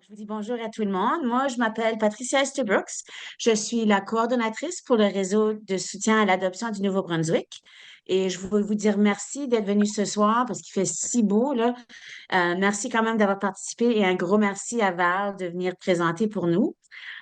Je vous dis bonjour à tout le monde. Moi, je m'appelle Patricia Estebrooks. Je suis la coordonnatrice pour le réseau de soutien à l'adoption du Nouveau-Brunswick. Et je veux vous dire merci d'être venu ce soir parce qu'il fait si beau, là. Merci quand même d'avoir participé et un gros merci à Val de venir présenter pour nous.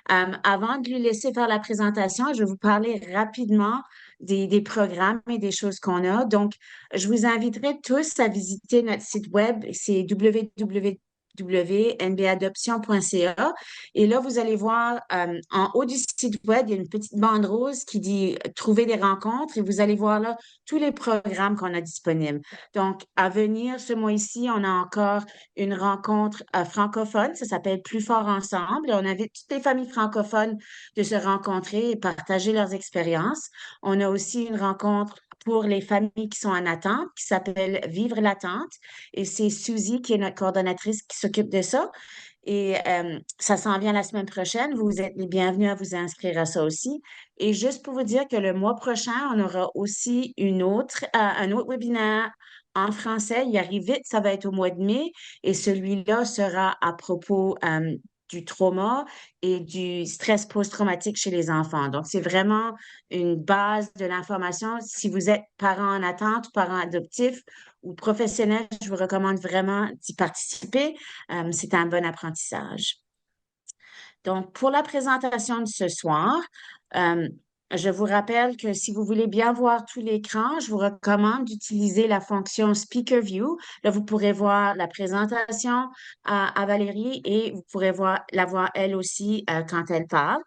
Avant de lui laisser faire la présentation, je vais vous parler rapidement des programmes et des choses qu'on a. Donc, je vous inviterai tous à visiter notre site web. C'est www.nbadoption.ca. Et là, vous allez voir en haut du site web, il y a une petite bande rose qui dit Trouver des rencontres et vous allez voir là tous les programmes qu'on a disponibles. Donc, à venir ce mois-ci, on a encore une rencontre francophone. Ça s'appelle Plus fort ensemble. Et on invite toutes les familles francophones de se rencontrer et partager leurs expériences. On a aussi une rencontre pour les familles qui sont en attente, qui s'appelle Vivre l'attente. Et c'est Suzy, qui est notre coordonnatrice, qui s'occupe de ça. Et ça s'en vient la semaine prochaine. Vous êtes les bienvenus à vous inscrire à ça aussi. Et juste pour vous dire que le mois prochain, on aura aussi un autre webinaire en français. Il arrive vite, ça va être au mois de mai. Et celui-là sera à propos du trauma et du stress post-traumatique chez les enfants. Donc, c'est vraiment une base de l'information. Si vous êtes parent en attente, parent adoptif ou professionnel, je vous recommande vraiment d'y participer. C'est un bon apprentissage. Donc, pour la présentation de ce soir, euh, je vous rappelle que si vous voulez bien voir tout l'écran, je vous recommande d'utiliser la fonction Speaker View. Là, vous pourrez voir la présentation à Valérie et vous pourrez la voir elle aussi quand elle parle.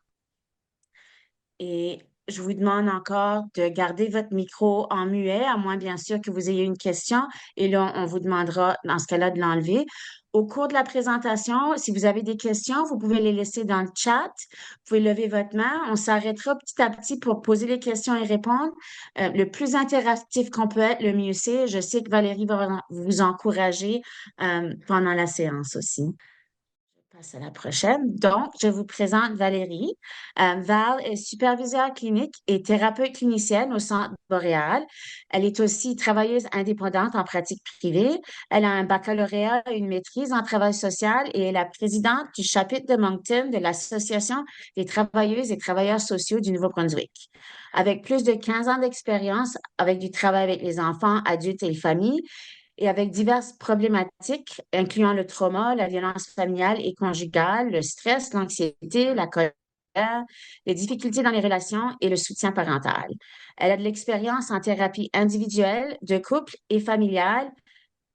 Et je vous demande encore de garder votre micro en muet, à moins bien sûr que vous ayez une question. Et là, on vous demandera dans ce cas-là de l'enlever. Au cours de la présentation, si vous avez des questions, vous pouvez les laisser dans le chat. Vous pouvez lever votre main. On s'arrêtera petit à petit pour poser les questions et répondre. Le plus interactif qu'on peut être, le mieux c'est. Je sais que Valérie va vous encourager pendant la séance aussi. Je passe à la prochaine. Donc, je vous présente Valérie. Val est superviseure clinique et thérapeute clinicienne au Centre Boréal. Elle est aussi travailleuse indépendante en pratique privée. Elle a un baccalauréat et une maîtrise en travail social et est la présidente du chapitre de Moncton de l'Association des travailleuses et travailleurs sociaux du Nouveau-Brunswick. Avec plus de 15 ans d'expérience avec du travail avec les enfants, adultes et les familles, et avec diverses problématiques, incluant le trauma, la violence familiale et conjugale, le stress, l'anxiété, la colère, les difficultés dans les relations et le soutien parental. Elle a de l'expérience en thérapie individuelle, de couple et familiale,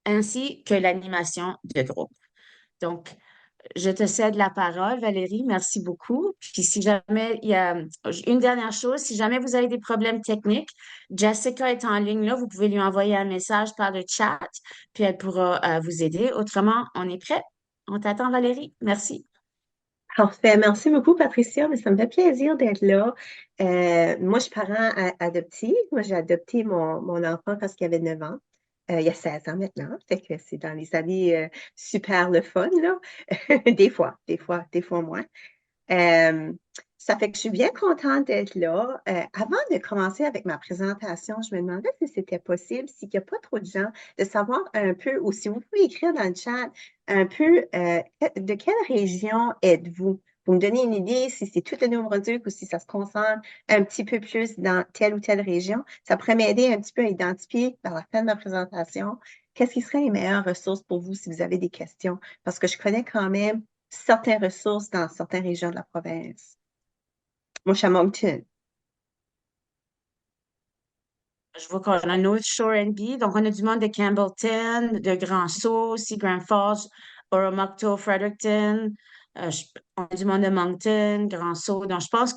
ainsi que l'animation de groupe. Donc, je te cède la parole, Valérie. Merci beaucoup. Puis si jamais il y a une dernière chose, si jamais vous avez des problèmes techniques, Jessica est en ligne là. Vous pouvez lui envoyer un message par le chat, puis elle pourra vous aider. Autrement, on est prêt. On t'attend, Valérie. Merci. Parfait. Merci beaucoup, Patricia. Mais ça me fait plaisir d'être là. Moi, je suis parent adoptif. Moi, j'ai adopté mon enfant quand il avait 9 ans. Il y a 16 ans maintenant. Fait que c'est dans les années super le fun, là. Des fois moins. Euh, Ça fait que je suis bien contente d'être là. Avant de commencer avec ma présentation, je me demandais si c'était possible, s'il n'y a pas trop de gens, de savoir un peu, ou si vous pouvez écrire dans le chat un peu de quelle région êtes-vous? Vous me donnez une idée si c'est tout le Nouveau-Brunswick ou si ça se concentre un petit peu plus dans telle ou telle région. Ça pourrait m'aider un petit peu à identifier par la fin de ma présentation qu'est-ce qui serait les meilleures ressources pour vous si vous avez des questions. Parce que je connais quand même certaines ressources dans certaines régions de la province. Moi, je suis à Moncton. Je vois qu'on a North Shore NB. Donc, on a du monde de Campbellton, de Grand Sault, aussi Grand Falls, Oromocto, Fredericton. On a du monde de Moncton, Grand Sault. Donc, je pense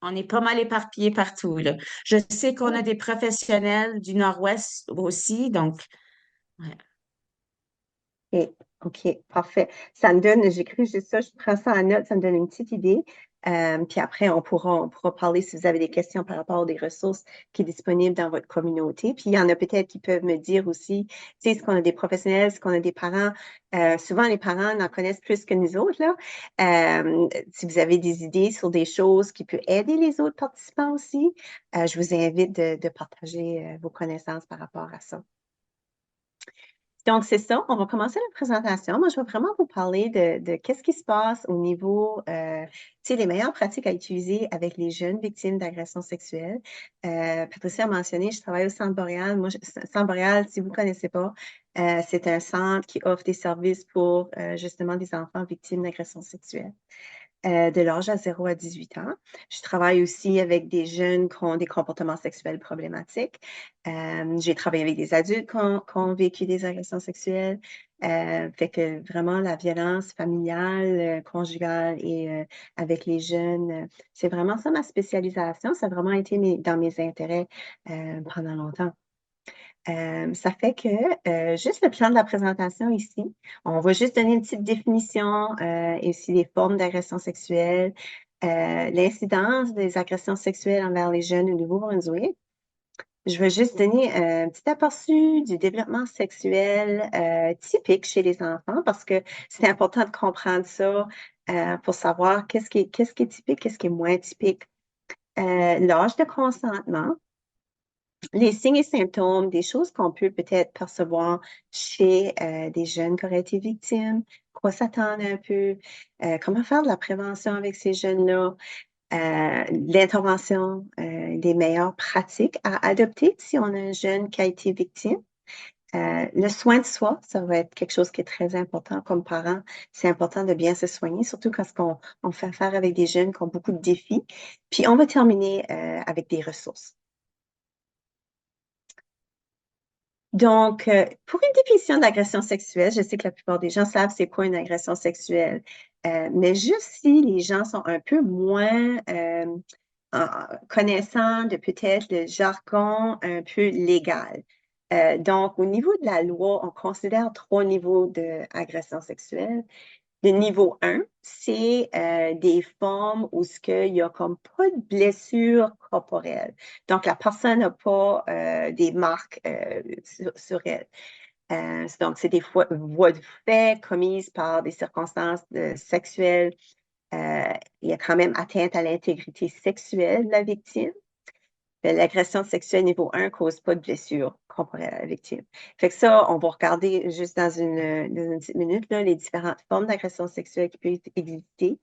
on est pas mal éparpillés partout, là. Je sais qu'on a des professionnels du Nord-Ouest aussi. Donc, ouais. OK, OK, parfait. Ça me donne, j'écris juste ça, je prends ça en note, ça me donne une petite idée. Puis après, on pourra parler si vous avez des questions par rapport aux des ressources qui sont disponibles dans votre communauté. Puis il y en a peut-être qui peuvent me dire aussi, tu sais, est-ce qu'on a des professionnels, est-ce qu'on a des parents? Souvent, les parents en connaissent plus que nous autres, là. Si vous avez des idées sur des choses qui peuvent aider les autres participants aussi, je vous invite de partager vos connaissances par rapport à ça. Donc, c'est ça, on va commencer la présentation. Moi, je vais vraiment vous parler de qu'est-ce qui se passe au niveau, tu sais, les meilleures pratiques à utiliser avec les jeunes victimes d'agressions sexuelles. Patricia a mentionné, je travaille au Centre Boréal. Moi, Centre Boréal, si vous ne connaissez pas, c'est un centre qui offre des services pour justement des enfants victimes d'agressions sexuelles de l'âge à 0 à 18 ans. Je travaille aussi avec des jeunes qui ont des comportements sexuels problématiques. J'ai travaillé avec des adultes qui ont vécu des agressions sexuelles. Fait que vraiment la violence familiale, conjugale et avec les jeunes, c'est vraiment ça ma spécialisation. Ça a vraiment été dans mes intérêts pendant longtemps. Ça fait que juste le plan de la présentation ici, on va juste donner une petite définition et aussi les formes d'agression sexuelle, l'incidence des agressions sexuelles envers les jeunes au Nouveau-Brunswick. Je vais juste donner un petit aperçu du développement sexuel typique chez les enfants parce que c'est important de comprendre ça pour savoir qu'est-ce qui est typique, qu'est-ce qui est moins typique. L'âge de consentement, les signes et symptômes, des choses qu'on peut peut-être percevoir chez des jeunes qui auraient été victimes, quoi s'attendre un peu, comment faire de la prévention avec ces jeunes-là, l'intervention, des meilleures pratiques à adopter si on a un jeune qui a été victime. Le soin de soi, ça va être quelque chose qui est très important comme parent. C'est important de bien se soigner, surtout quand on fait affaire avec des jeunes qui ont beaucoup de défis. Puis on va terminer avec des ressources. Donc, pour une définition d'agression sexuelle, je sais que la plupart des gens savent c'est quoi une agression sexuelle, mais juste si les gens sont un peu moins connaissants de peut-être le jargon un peu légal. Donc, au niveau de la loi, on considère 3 niveaux d'agression sexuelle. Le niveau 1, c'est des formes où il y a comme pas de blessure corporelle. Donc, la personne n'a pas des marques sur elle. Donc, c'est des voies de fait commises par des circonstances sexuelles. Il y a quand même atteinte à l'intégrité sexuelle de la victime. L'agression sexuelle niveau 1 ne cause pas de blessure corporelle à la victime. Fait que ça, on va regarder juste dans une petite minute là, les différentes formes d'agression sexuelle qui peuvent exister.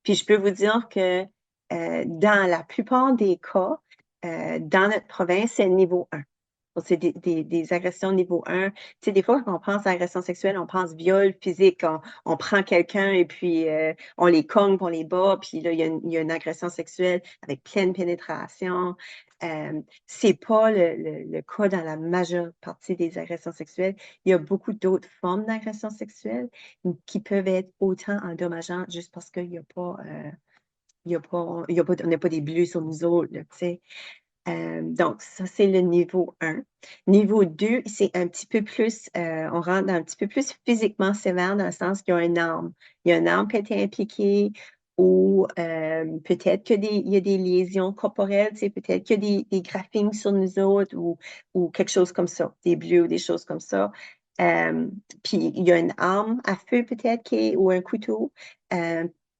Puis je peux vous dire que dans la plupart des cas, dans notre province, c'est le niveau 1. C'est des agressions niveau 1. Tu sais, des fois, quand on pense à agression sexuelle, on pense viol physique. On prend quelqu'un et puis on les cogne, on les bat, puis là, il y a une agression sexuelle avec pleine pénétration. C'est pas le cas dans la majeure partie des agressions sexuelles. Il y a beaucoup d'autres formes d'agression sexuelle qui peuvent être autant endommageantes juste parce qu'il n'y a pas, on n'a pas des bleus sur nous autres, là, tu sais. Donc, ça, c'est le niveau 1. Niveau 2, c'est un petit peu plus, on rentre dans un petit peu plus physiquement sévère dans le sens qu'il y a une arme. Il y a une arme qui a été impliquée ou peut-être qu'il y a des lésions corporelles, tu sais, peut-être qu'il y a des graphings sur nous autres ou quelque chose comme ça, des bleus ou des choses comme ça. Puis, il y a une arme à feu peut-être ou un couteau.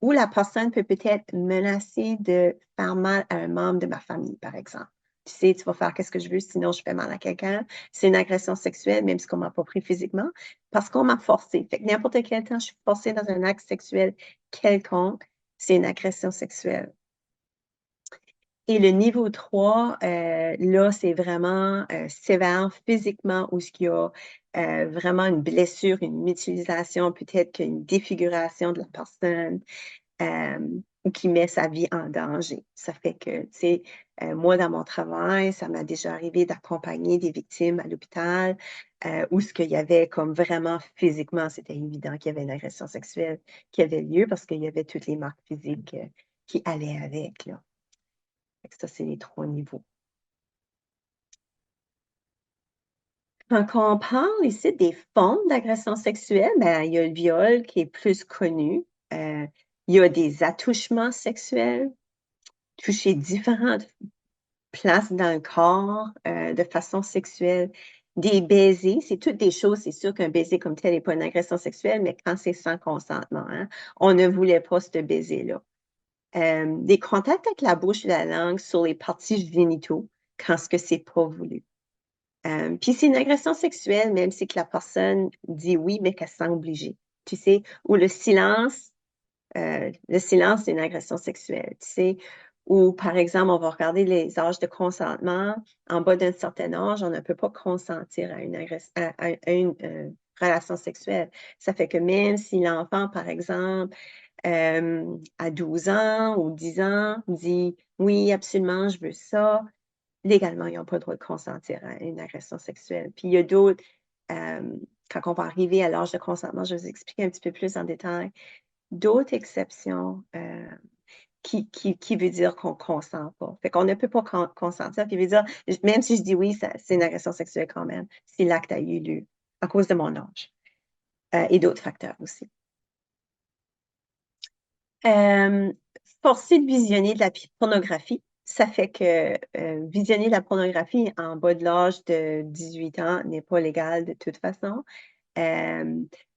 Ou la personne peut peut-être menacer de faire mal à un membre de ma famille, par exemple. Tu sais, tu vas faire qu'est-ce que je veux, sinon je fais mal à quelqu'un. C'est une agression sexuelle, même si on m'a pas pris physiquement, parce qu'on m'a forcé. Fait que n'importe quel temps, je suis forcée dans un acte sexuel quelconque, c'est une agression sexuelle. Et le niveau 3, là, c'est vraiment sévère physiquement où il y a vraiment une blessure, une mutilation, peut-être qu'une défiguration de la personne ou qui met sa vie en danger. Ça fait que, tu sais, moi, dans mon travail, ça m'a déjà arrivé d'accompagner des victimes à l'hôpital où ce qu'il y avait comme vraiment physiquement, c'était évident qu'il y avait une agression sexuelle qui avait lieu parce qu'il y avait toutes les marques physiques qui allaient avec, là. Fait que ça, c'est les 3 niveaux. Quand on parle ici des formes d'agression sexuelle, ben, il y a le viol qui est plus connu. Il y a des attouchements sexuels, toucher différentes places dans le corps de façon sexuelle. Des baisers, c'est toutes des choses, c'est sûr qu'un baiser comme tel n'est pas une agression sexuelle, mais quand c'est sans consentement, hein, on ne voulait pas ce baiser-là. Des contacts avec la bouche et la langue sur les parties génitaux quand ce que c'est pas voulu. Puis c'est une agression sexuelle, même si que la personne dit oui, mais qu'elle se sent obligée. Tu sais, ou le silence, c'est une agression sexuelle, tu sais. Ou par exemple, on va regarder les âges de consentement. En bas d'un certain âge, on ne peut pas consentir à une relation sexuelle. Ça fait que même si l'enfant, par exemple, à 12 ans ou 10 ans, dit oui, absolument, je veux ça, légalement, ils n'ont pas le droit de consentir à une agression sexuelle. Puis il y a d'autres, quand on va arriver à l'âge de consentement, je vais vous expliquer un petit peu plus en détail, d'autres exceptions qui veut dire qu'on ne consent pas. Fait qu'on ne peut pas consentir, puis veut dire, même si je dis oui, c'est une agression sexuelle quand même, si l'acte a eu lieu à cause de mon âge et d'autres facteurs aussi. Euh, Forcer de visionner de la pornographie, ça fait que visionner de la pornographie en bas de l'âge de 18 ans n'est pas légal de toute façon.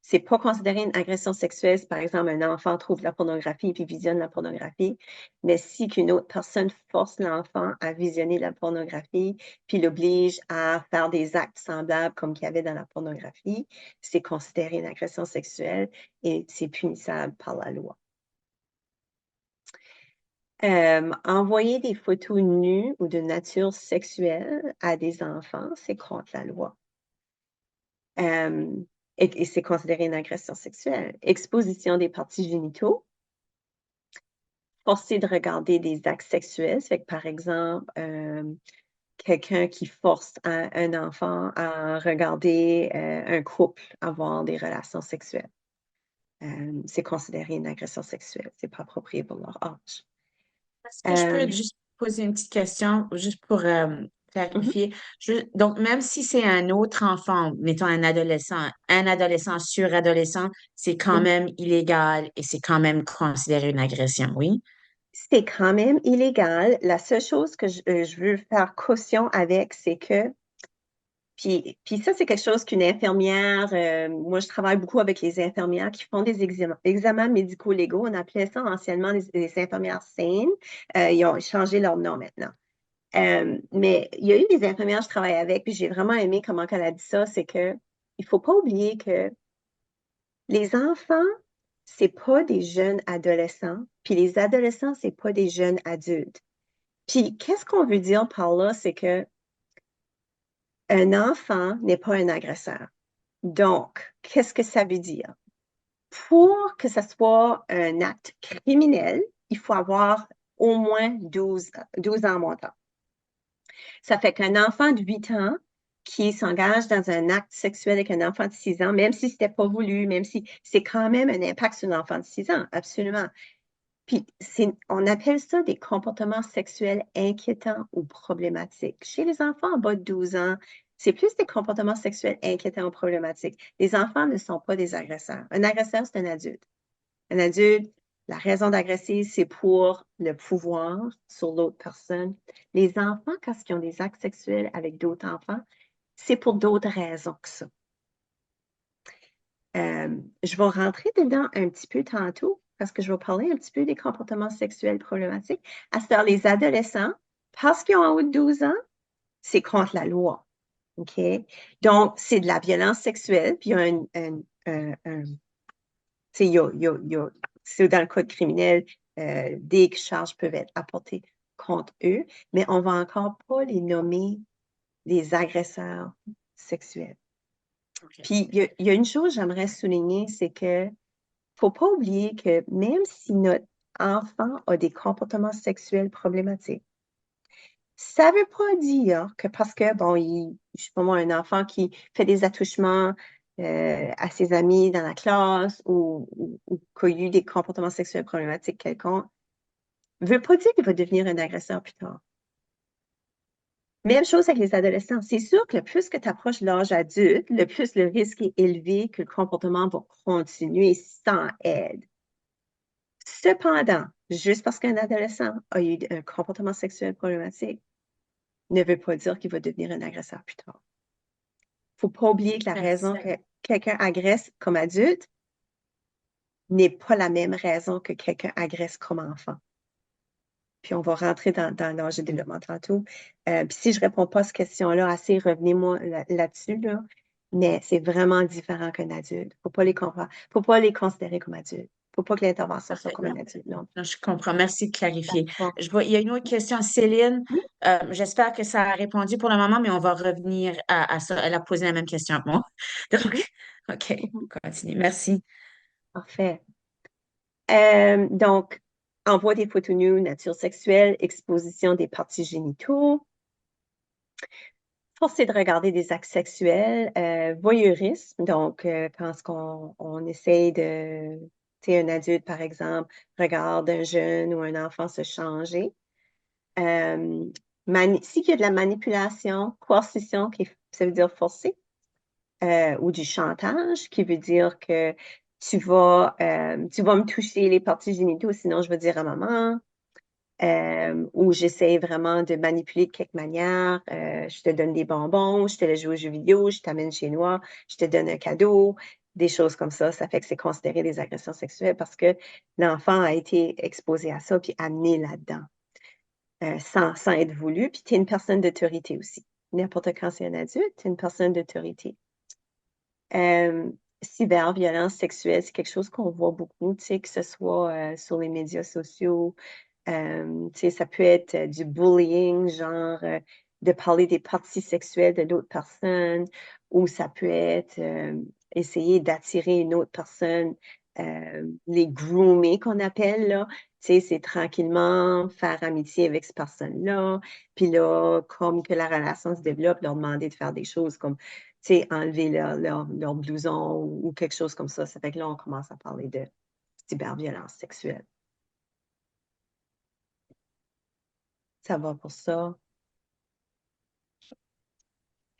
C'est pas considéré une agression sexuelle si, par exemple, un enfant trouve de la pornographie et puis visionne la pornographie, mais si qu'une autre personne force l'enfant à visionner de la pornographie puis l'oblige à faire des actes semblables comme qu'il y avait dans la pornographie, c'est considéré une agression sexuelle et c'est punissable par la loi. Envoyer des photos nues ou de nature sexuelle à des enfants, c'est contre la loi. Et c'est considéré une agression sexuelle. Exposition des parties génitaux, forcer de regarder des actes sexuels, fait que par exemple, quelqu'un qui force un enfant à regarder un couple avoir des relations sexuelles. C'est considéré une agression sexuelle. C'est pas approprié pour leur âge. Est-ce que je peux juste poser une petite question, juste pour Mhm, clarifier? Donc, même si c'est un autre enfant, mettons un adolescent suradolescent, c'est quand mhm. même illégal et c'est quand même considéré une agression, oui? C'est quand même illégal. La seule chose que je veux faire caution avec, c'est que, puis ça, c'est quelque chose qu'une infirmière, moi, je travaille beaucoup avec les infirmières qui font des examens médico-légaux. On appelait ça anciennement les infirmières saines. Ils ont changé leur nom maintenant. Mais il y a eu des infirmières que je travaille avec, puis j'ai vraiment aimé comment elle a dit ça, c'est que il faut pas oublier que les enfants, c'est pas des jeunes adolescents, puis les adolescents, c'est pas des jeunes adultes. Puis, qu'est-ce qu'on veut dire par là? C'est que un enfant n'est pas un agresseur. Donc, qu'est-ce que ça veut dire? Pour que ça soit un acte criminel, il faut avoir au moins 12 ans montant. Ça fait qu'un enfant de 8 ans qui s'engage dans un acte sexuel avec un enfant de 6 ans, même si c'était pas voulu, même si c'est quand même un impact sur l'enfant de 6 ans, absolument. Puis, on appelle ça des comportements sexuels inquiétants ou problématiques. Chez les enfants en bas de 12 ans, c'est plus des comportements sexuels inquiétants ou problématiques. Les enfants ne sont pas des agresseurs. Un agresseur, c'est un adulte. Un adulte, la raison d'agresser, c'est pour le pouvoir sur l'autre personne. Les enfants, quand ils ont des actes sexuels avec d'autres enfants, c'est pour d'autres raisons que ça. Je vais rentrer dedans un petit peu tantôt parce que je vais parler un petit peu des comportements sexuels problématiques. À ce temps, les adolescents, parce qu'ils ont en haut de 12 ans, c'est contre la loi. OK? Donc, c'est de la violence sexuelle, puis il y a tu sais, c'est dans le code criminel, des charges peuvent être apportées contre eux, mais on va encore pas les nommer des agresseurs sexuels. OK. Puis, il y a une chose que j'aimerais souligner, c'est que faut pas oublier que même si notre enfant a des comportements sexuels problématiques, ça veut pas dire que parce que, bon, je sais pas moi, un enfant qui fait des attouchements à ses amis dans la classe ou qui a eu des comportements sexuels problématiques quelconques, veut pas dire qu'il va devenir un agresseur plus tard. Même chose avec les adolescents. C'est sûr que le plus que tu approches l'âge adulte, le plus le risque est élevé que le comportement va continuer sans aide. Cependant, juste parce qu'un adolescent a eu un comportement sexuel problématique ne veut pas dire qu'il va devenir un agresseur plus tard. Il ne faut pas oublier que la raison Merci. que quelqu'un agresse comme adulte n'est pas la même raison que quelqu'un agresse comme enfant. puis on va rentrer dans l'âge de développement tantôt. Puis si je réponds pas à cette question-là assez, revenez-moi là-dessus, là. Mais c'est vraiment différent qu'un adulte. Faut pas les comprendre. Faut pas les considérer comme adultes. Faut pas que l'intervention soit Parfait. comme Non, un adulte, non. non, je comprends. Merci de clarifier. Bon. Il y a une autre question, Céline. Oui, J'espère que ça a répondu pour le moment, mais on va revenir à ça. Elle a posé la même question que moi. mhm, Donc, OK, mhm. on continue. Merci. Parfait. Donc, envoi des photos nues, nature sexuelle, exposition des parties génitaux, forcer de regarder des actes sexuels, voyeurisme, donc quand on essaye de, tu sais, un adulte, par exemple, regarde un jeune ou un enfant se changer. Euh, S'il y a de la manipulation, coercition, ça veut dire forcer, ou du chantage, qui veut dire que tu vas me toucher les parties génitaux, sinon je vais dire à maman. Où j'essaie vraiment de manipuler de quelque manière. Je te donne des bonbons, je te laisse jouer aux jeux vidéo, je t'amène chez moi, je te donne un cadeau, des choses comme ça. Ça fait que c'est considéré des agressions sexuelles parce que l'enfant a été exposé à ça puis amené là-dedans, sans être voulu. Puis tu es une personne d'autorité aussi. N'importe quand c'est un adulte, tu es une personne d'autorité. Euh, Cyberviolence sexuelle, c'est quelque chose qu'on voit beaucoup, tu sais, que ce soit sur les médias sociaux. Tu sais, ça peut être du bullying, genre de parler des parties sexuelles de l'autre personne, ou ça peut être essayer d'attirer une autre personne, les groomer qu'on appelle, là. Tu sais, c'est tranquillement faire amitié avec cette personne-là, puis là, comme que la relation se développe, leur demander de faire des choses comme, tu sais, enlever leur blouson ou quelque chose comme ça. Ça fait que là, on commence à parler de cyberviolence sexuelle. Ça va pour ça.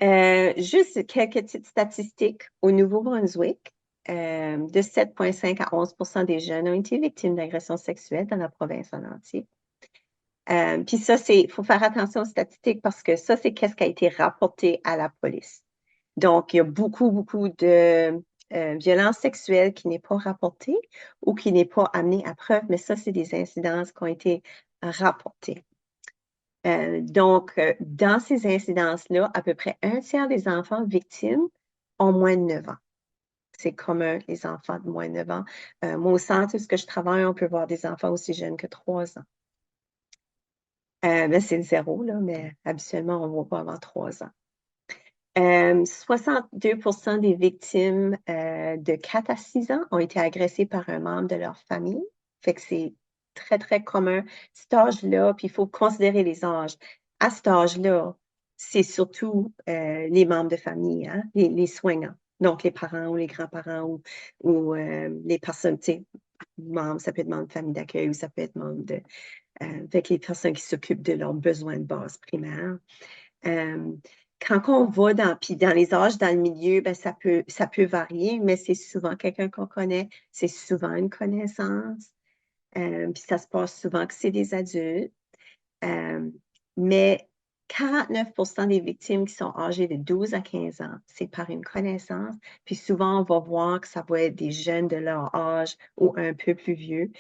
Juste quelques petites statistiques. Au Nouveau-Brunswick, de 7,5 à 11% des jeunes ont été victimes d'agressions sexuelles dans la province en entier. Puis ça, il faut faire attention aux statistiques parce que ça, c'est qu'est-ce qui a été rapporté à la police. Donc, il y a beaucoup, beaucoup de violences sexuelles qui n'est pas rapportée ou qui n'est pas amenée à preuve, mais ça, c'est des incidences qui ont été rapportées. Donc, dans ces incidences-là, à peu près un tiers des enfants victimes ont moins de 9 ans. C'est commun, les enfants de moins de 9 ans. Moi, au centre où ce que je travaille, on peut voir des enfants aussi jeunes que 3 ans. Ben, c'est le zéro, là, mais habituellement, on ne voit pas avant 3 ans. 62% des victimes de 4 à 6 ans ont été agressées par un membre de leur famille. Fait que c'est très, très commun. Cet âge-là, puis il faut considérer les âges. À cet âge-là, c'est surtout les membres de famille, hein, les soignants. Donc, les parents ou les grands-parents ou les personnes, tu sais, membres, ça peut être membre de famille d'accueil ou ça peut être membre de... fait les personnes qui s'occupent de leurs besoins de base primaires. Euh, Quand on va puis dans les âges, dans le milieu, ben, ça peut varier, mais c'est souvent quelqu'un qu'on connaît, c'est souvent une connaissance, puis ça se passe souvent que c'est des adultes. Euh, mais 49% des victimes qui sont âgées de 12 à 15 ans, c'est par une connaissance. Puis souvent, on va voir que ça va être des jeunes de leur âge ou un peu plus vieux.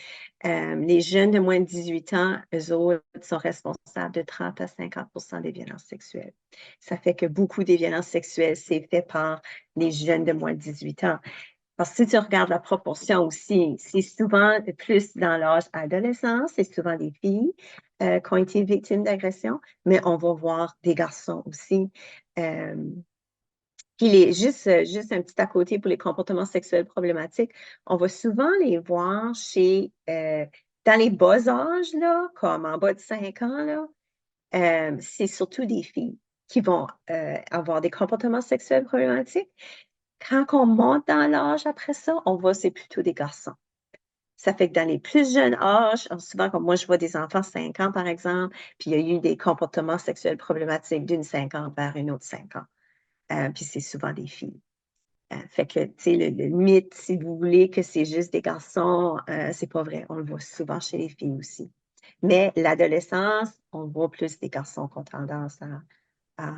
Les jeunes de moins de 18 ans, eux autres, sont responsables de 30 à 50% des violences sexuelles. Ça fait que beaucoup des violences sexuelles, c'est fait par les jeunes de moins de 18 ans. Parce que si tu regardes la proportion aussi, c'est souvent plus dans l'âge adolescent, c'est souvent des filles qui ont été victimes d'agression, mais on va voir des garçons aussi. Euh, Puis juste un petit à côté pour les comportements sexuels problématiques, on va souvent les voir dans les bas âges, là, comme en bas de 5 ans, là, c'est surtout des filles qui vont avoir des comportements sexuels problématiques. Quand on monte dans l'âge après ça, on voit c'est plutôt des garçons. Ça fait que dans les plus jeunes âges, souvent comme moi je vois des enfants 5 ans par exemple, puis il y a eu des comportements sexuels problématiques d'une 5 ans vers une autre 5 ans. Puis c'est souvent des filles. Fait que, tu sais, le mythe, si vous voulez, que c'est juste des garçons, c'est pas vrai. On le voit souvent chez les filles aussi. Mais l'adolescence, on voit plus des garçons qui ont tendance à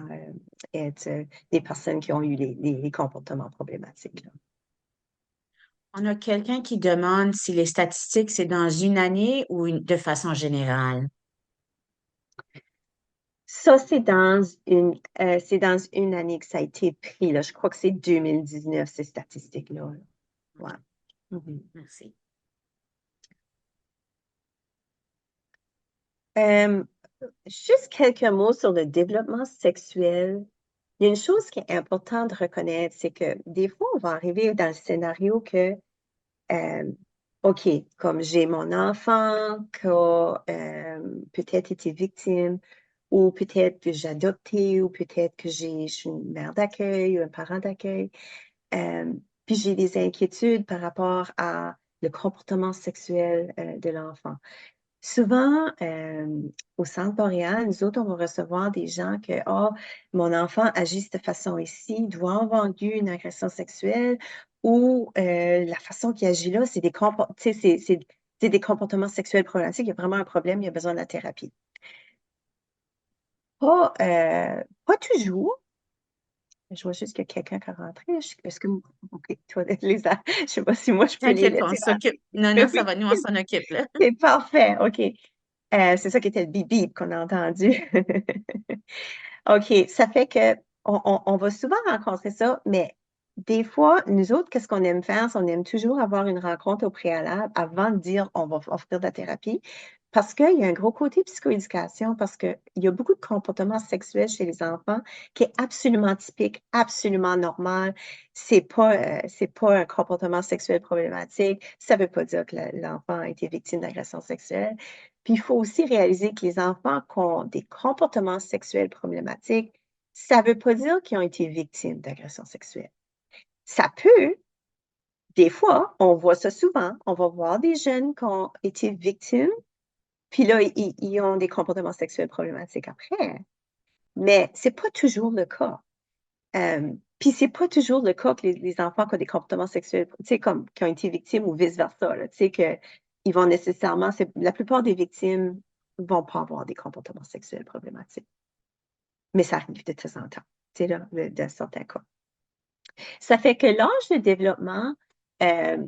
être des personnes qui ont eu les comportements problématiques, là. On a quelqu'un qui demande si les statistiques, c'est dans une année ou de façon générale. Ça, c'est dans une année que ça a été pris, là. Je crois que c'est 2019, ces statistiques-là. Là. Ouais. OK, Mhm. merci. Euh, Juste quelques mots sur le développement sexuel. Il y a une chose qui est importante de reconnaître, c'est que des fois, on va arriver dans le scénario que, euh, OK, comme j'ai mon enfant qui a peut-être été victime, ou peut-être que j'ai adopté, ou peut-être que je suis une mère d'accueil ou un parent d'accueil. Euh, Puis j'ai des inquiétudes par rapport à le comportement sexuel de l'enfant. Souvent, au Centre Boréal, nous autres, on va recevoir des gens que, oh, mon enfant agit de cette façon ici, il doit avoir vendu une agression sexuelle ou la façon qu'il agit là, c'est des comportements sexuels problématiques. Il y a vraiment un problème, il y a besoin de la thérapie. Pas toujours. Je vois juste qu'il y a quelqu'un qui est rentré. Est-ce que, OK, toi, je sais pas si moi, je peux les T'inquiète pas, on laisser s'occupe. Non, non, rentrer. ça va, nous, on s'en occupe, là. C'est parfait, OK. C'est ça qui était le bip bip qu'on a entendu. OK, ça fait que on va souvent rencontrer ça, mais des fois, nous autres, qu'est-ce qu'on aime faire? C'est on aime toujours avoir une rencontre au préalable avant de dire on va offrir de la thérapie, parce qu'il y a un gros côté psychoéducation, parce qu'il y a beaucoup de comportements sexuels chez les enfants qui est absolument typique, absolument normal. C'est pas un comportement sexuel problématique. Ça veut pas dire que l'enfant a été victime d'agression sexuelle. Puis il faut aussi réaliser que les enfants qui ont des comportements sexuels problématiques, ça ne veut pas dire qu'ils ont été victimes d'agressions sexuelles. Ça peut, des fois, on voit ça souvent, on va voir des jeunes qui ont été victimes, puis là, ils ont des comportements sexuels problématiques après. Mais ce n'est pas toujours le cas. Puis c'est pas toujours le cas que les enfants qui ont des comportements sexuels, tu sais, comme qui ont été victimes ou vice-versa, tu sais, que ils vont nécessairement, la plupart des victimes vont pas avoir des comportements sexuels problématiques. Mais ça arrive de temps en temps, tu sais, là, de certains cas. Ça fait que l'âge de développement, euh,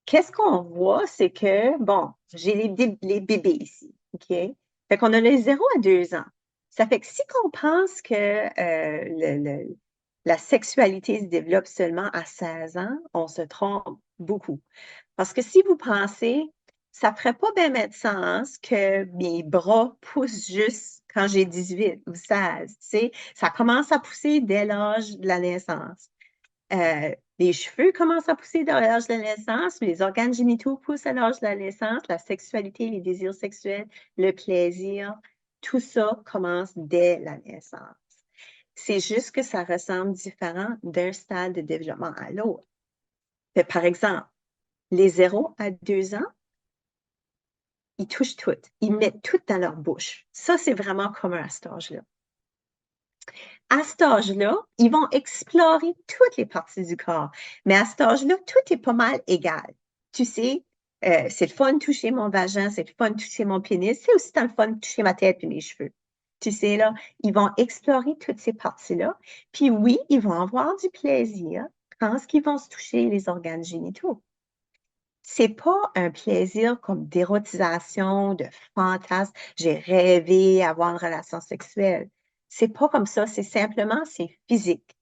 qu'est-ce qu'on voit, c'est que, bon, j'ai les bébés ici, OK? Fait qu'on a les 0 à 2 ans. Ça fait que si on pense que la sexualité se développe seulement à 16 ans, on se trompe beaucoup. Parce que si vous pensez, ça ne ferait pas bien mettre sens que mes bras poussent juste quand j'ai 18 ou 16, tu sais. Ça commence à pousser dès l'âge de la naissance. Les cheveux commencent à pousser à l'âge de la naissance, les organes génitaux poussent à l'âge de la naissance, la sexualité, les désirs sexuels, le plaisir, tout ça commence dès la naissance. C'est juste que ça ressemble différent d'un stade de développement à l'autre. Par exemple, les 0 à 2 ans, ils touchent tout. Ils mettent tout dans leur bouche. Ça, c'est vraiment commun à cet âge-là. À cet âge-là, ils vont explorer toutes les parties du corps. Mais à cet âge-là, tout est pas mal égal. Tu sais, c'est le fun de toucher mon vagin, c'est le fun de toucher mon pénis, c'est aussi le fun de toucher ma tête et mes cheveux. Tu sais, là, ils vont explorer toutes ces parties-là. Puis oui, ils vont avoir du plaisir quand ils vont se toucher les organes génitaux. C'est pas un plaisir comme d'érotisation, de fantasme. J'ai rêvé avoir une relation sexuelle. C'est pas comme ça. C'est simplement, c'est physique.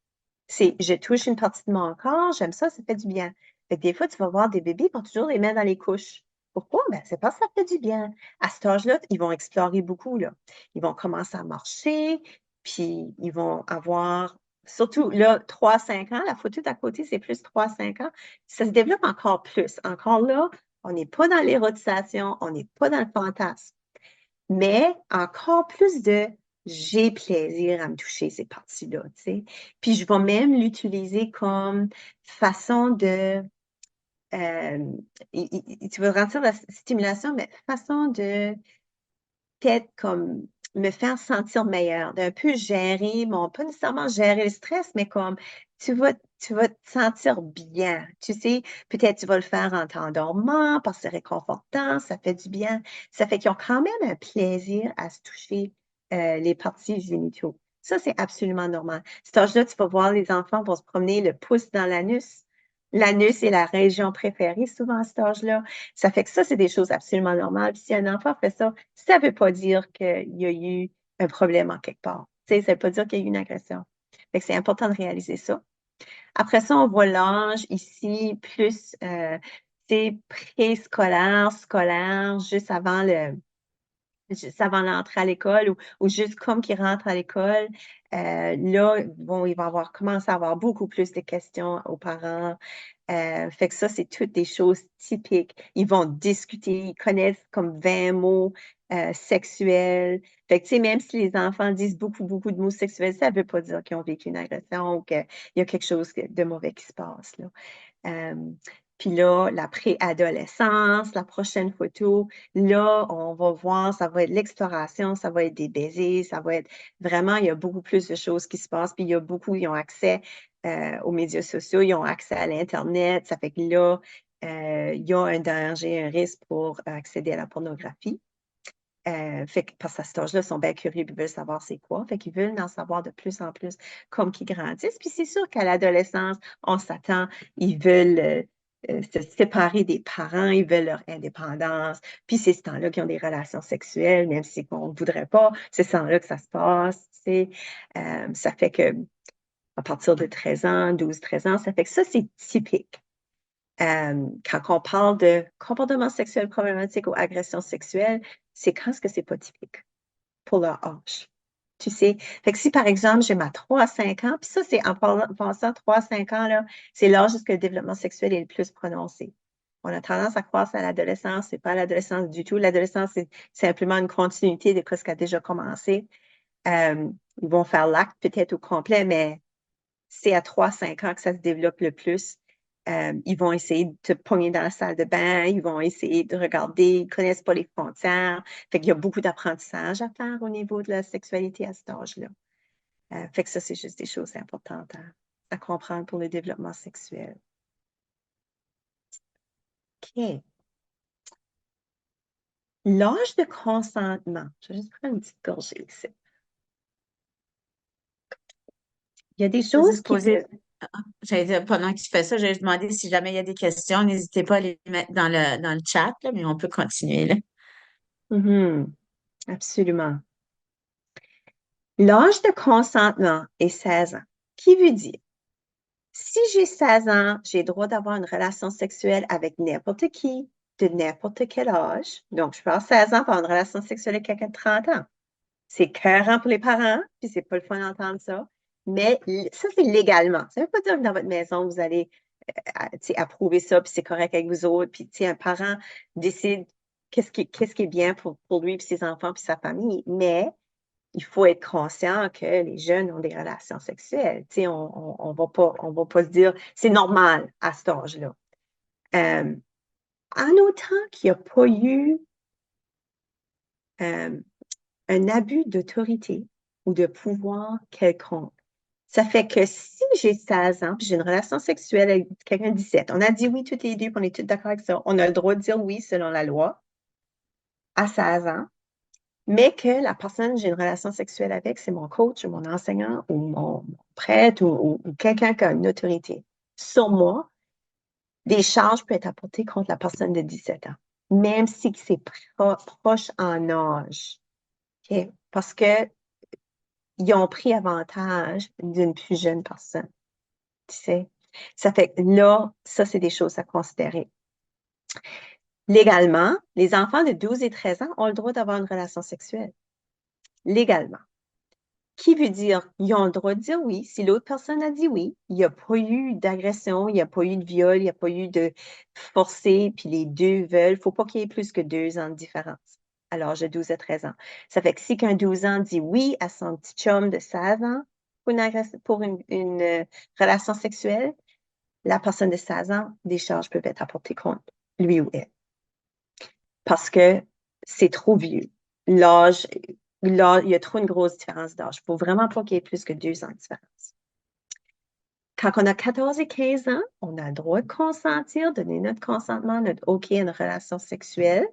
C'est, je touche une partie de mon corps, j'aime ça, ça fait du bien. Fait que des fois, tu vas voir des bébés qui ont toujours les mains dans les couches. Pourquoi? Ben, c'est parce que ça fait du bien. À cet âge-là, ils vont explorer beaucoup, là. Ils vont commencer à marcher, puis ils vont avoir, surtout là, 3 à 5 ans, la photo d'à côté, c'est plus 3 à 5 ans. Ça se développe encore plus. Encore là, on n'est pas dans l'érotisation, on n'est pas dans le fantasme, mais encore plus de j'ai plaisir à me toucher ces parties-là, tu sais. Puis je vais même l'utiliser comme façon de, tu veux rentrer la stimulation, mais façon de peut-être comme me faire sentir meilleure, d'un peu gérer pas nécessairement gérer le stress, mais comme tu vas te sentir bien. Tu sais, peut-être tu vas le faire en t'endormant parce que c'est réconfortant, ça fait du bien. Ça fait qu'ils ont quand même un plaisir à se toucher les parties génitaux. Ça, c'est absolument normal. Cet âge-là, tu vas voir les enfants vont se promener le pouce dans l'anus L'anus est la région préférée souvent à cet âge-là. Ça fait que ça, c'est des choses absolument normales. Puis si un enfant fait ça, ça ne veut pas dire qu'il y a eu un problème en quelque part. Tu sais, ça ne veut pas dire qu'il y a eu une agression. Fait que c'est important de réaliser ça. Après ça, on voit l'âge ici plus préscolaire, scolaire, juste avant l'entrée à l'école ou juste comme qu'ils rentrent à l'école. Là, bon, il va commencer à avoir beaucoup plus de questions aux parents. Fait que ça, c'est toutes des choses typiques. Ils vont discuter, ils connaissent comme 20 mots sexuels. Fait que, tu sais, même si les enfants disent beaucoup, beaucoup de mots sexuels, ça ne veut pas dire qu'ils ont vécu une agression ou qu'il y a quelque chose de mauvais qui se passe, là. Euh, Puis là, la préadolescence, la prochaine photo, là, on va voir, ça va être l'exploration, ça va être des baisers, ça va être vraiment, il y a beaucoup plus de choses qui se passent. Puis il y a beaucoup, ils ont accès aux médias sociaux, ils ont accès à l'Internet. Ça fait que là, il y a un danger, un risque pour accéder à la pornographie. Fait que, parce qu'à cet âge-là, ils sont bien curieux, ils veulent savoir c'est quoi. Fait qu'ils veulent en savoir de plus en plus comme qu'ils grandissent. Puis c'est sûr qu'à l'adolescence, on s'attend, ils veulent se séparer des parents, ils veulent leur indépendance. Puis c'est ce temps-là qu'ils ont des relations sexuelles, même si on ne voudrait pas. C'est ce temps-là que ça se passe, tu sais. Ça fait que à partir de 13 ans, 12, 13 ans, ça fait que ça, c'est typique. Quand on parle de comportement sexuel problématique ou agression sexuelle, c'est quand est-ce que c'est pas typique pour leur âge. Tu sais, fait que si par exemple j'ai ma 3 à 5 ans, puis ça c'est en pensant 3 à 5 ans, là, c'est l'âge où le développement sexuel est le plus prononcé. On a tendance à croire que c'est à l'adolescence, c'est pas à l'adolescence du tout. L'adolescence, c'est simplement une continuité de ce qui a déjà commencé. Euh, Ils vont faire l'acte peut-être au complet, mais c'est à 3 à 5 ans que ça se développe le plus. Ils vont essayer de te pogner dans la salle de bain, ils vont essayer de regarder, ils ne connaissent pas les frontières. Fait qu'il y a beaucoup d'apprentissage à faire au niveau de la sexualité à cet âge-là. Fait que ça, c'est juste des choses importantes à comprendre pour le développement sexuel. OK. L'âge de consentement. Je vais juste prendre une petite gorgée ici. Il y a des Je vais choses juste qui poser, peuvent. j'allais dire, pendant que tu fais ça, j'allais demander si jamais il y a des questions, n'hésitez pas à les mettre dans le chat, là, mais on peut continuer, là. Mhm, absolument. L'âge de consentement est 16 ans, qui veut dire si j'ai 16 ans, j'ai le droit d'avoir une relation sexuelle avec n'importe qui, de n'importe quel âge. Donc, je peux avoir 16 ans pour avoir une relation sexuelle avec quelqu'un de 30 ans. C'est écœurant pour les parents, puis c'est pas le fun d'entendre ça. Mais ça, c'est légalement. Ça ne veut pas dire que dans votre maison, vous allez approuver ça, puis c'est correct avec vous autres. Puis, un parent décide qu'est-ce qui est bien pour lui, puis ses enfants, puis sa famille. Mais il faut être conscient que les jeunes ont des relations sexuelles. Tu sais, on va pas se dire c'est normal à cet âge-là. Euh, En autant qu'il n'y a pas eu euh, un abus d'autorité ou de pouvoir quelconque. Ça fait que si j'ai 16 ans, puis j'ai une relation sexuelle avec quelqu'un de 17, on a dit oui toutes les deux, puis on est tous d'accord avec ça. On a le droit de dire oui selon la loi à 16 ans. Mais que la personne que j'ai une relation sexuelle avec, c'est mon coach ou mon enseignant ou mon prêtre ou quelqu'un qui a une autorité sur moi, des charges peuvent être apportées contre la personne de 17 ans, même si c'est proche en âge. OK? Parce qu'ils ont pris avantage d'une plus jeune personne. Tu sais? Ça fait que là, ça, c'est des choses à considérer. Légalement, les enfants de 12 et 13 ans ont le droit d'avoir une relation sexuelle. Légalement. Qui veut dire, ils ont le droit de dire oui. Si l'autre personne a dit oui, il n'y a pas eu d'agression, il n'y a pas eu de viol, il n'y a pas eu de forcé, puis les deux veulent. Il ne faut pas qu'il y ait plus que 2 ans de différence à l'âge de 12 à 13 ans. Ça fait que si qu'un 12 ans dit oui à son petit chum de 16 ans pour une relation sexuelle, la personne de 16 ans, des charges peuvent être apportées contre lui ou elle. Parce que c'est trop vieux. L'âge, il y a trop une grosse différence d'âge. Il ne faut vraiment pas qu'il y ait plus que 2 ans de différence. Quand on a 14 et 15 ans, on a le droit de consentir, donner notre consentement, notre OK à une relation sexuelle,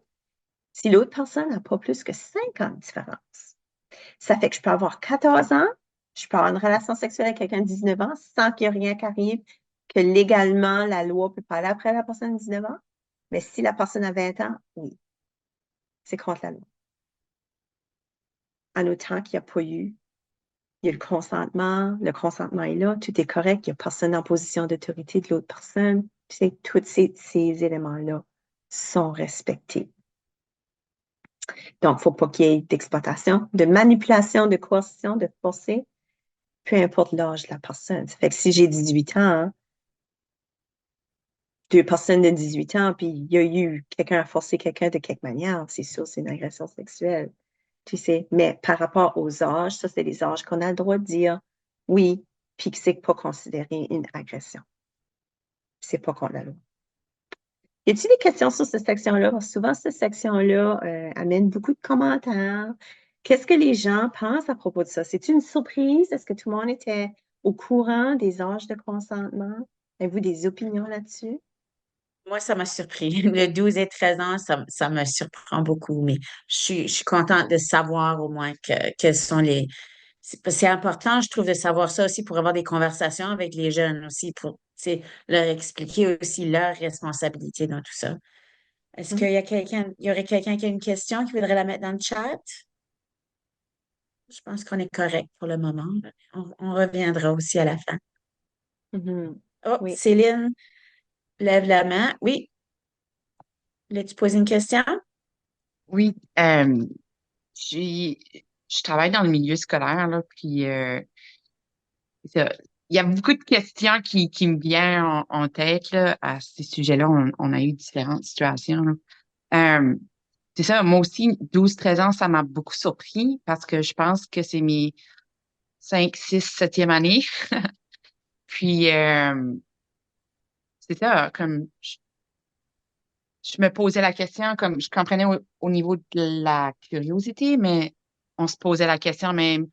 si l'autre personne n'a pas plus que 5 ans de différence. Ça fait que je peux avoir 14 ans, je peux avoir une relation sexuelle avec quelqu'un de 19 ans sans qu'il y ait rien qui arrive, que légalement, la loi peut pas aller après la personne de 19 ans. Mais si la personne a 20 ans, oui, c'est contre la loi. En autant qu'il n'y a pas eu, il y a le consentement est là, tout est correct, il n'y a personne en position d'autorité de l'autre personne. Tu sais, tous ces éléments-là sont respectés. Donc, il ne faut pas qu'il y ait d'exploitation, de manipulation, de coercition, de forcer, peu importe l'âge de la personne. Ça fait que si j'ai 18 ans, hein, deux personnes de 18 ans, puis il y a eu quelqu'un a forcé quelqu'un de quelque manière, c'est sûr, c'est une agression sexuelle, tu sais. Mais par rapport aux âges, ça, c'est les âges qu'on a le droit de dire oui, puis que c'est pas considéré une agression. C'est pas contre la loi. Y a-t-il des questions sur cette section-là? Parce que souvent, cette section-là amène beaucoup de commentaires. Qu'est-ce que les gens pensent à propos de ça? C'est une surprise? Est-ce que tout le monde était au courant des âges de consentement? Avez-vous des opinions là-dessus? Moi, ça m'a surpris. Le 12 et 13 ans, ça me surprend beaucoup, mais je suis contente de savoir au moins quels sont les... C'est important, je trouve, de savoir ça aussi pour avoir des conversations avec les jeunes aussi, pour, tu sais, leur expliquer aussi leur responsabilité dans tout ça. Est-ce Mhm. qu'il y a il y aurait quelqu'un qui a une question qui voudrait la mettre dans le chat? Je pense qu'on est correct pour le moment. On reviendra aussi à la fin. Mhm. Oh, Oui. Céline, lève la main. Oui, voulais-tu poser une question? Oui, j'ai- je travaille dans le milieu scolaire, là, puis ça- il y a beaucoup de questions qui me viennent en tête là, à ces sujets-là. On a eu différentes situations, là. Euh, c'est ça, moi aussi, 12 13 ans, ça m'a beaucoup surpris parce que je pense que c'est mes 5 6 7e année. Puis, c'est ça, comme je me posais la question, comme je comprenais au niveau de la curiosité, mais on se posait la question même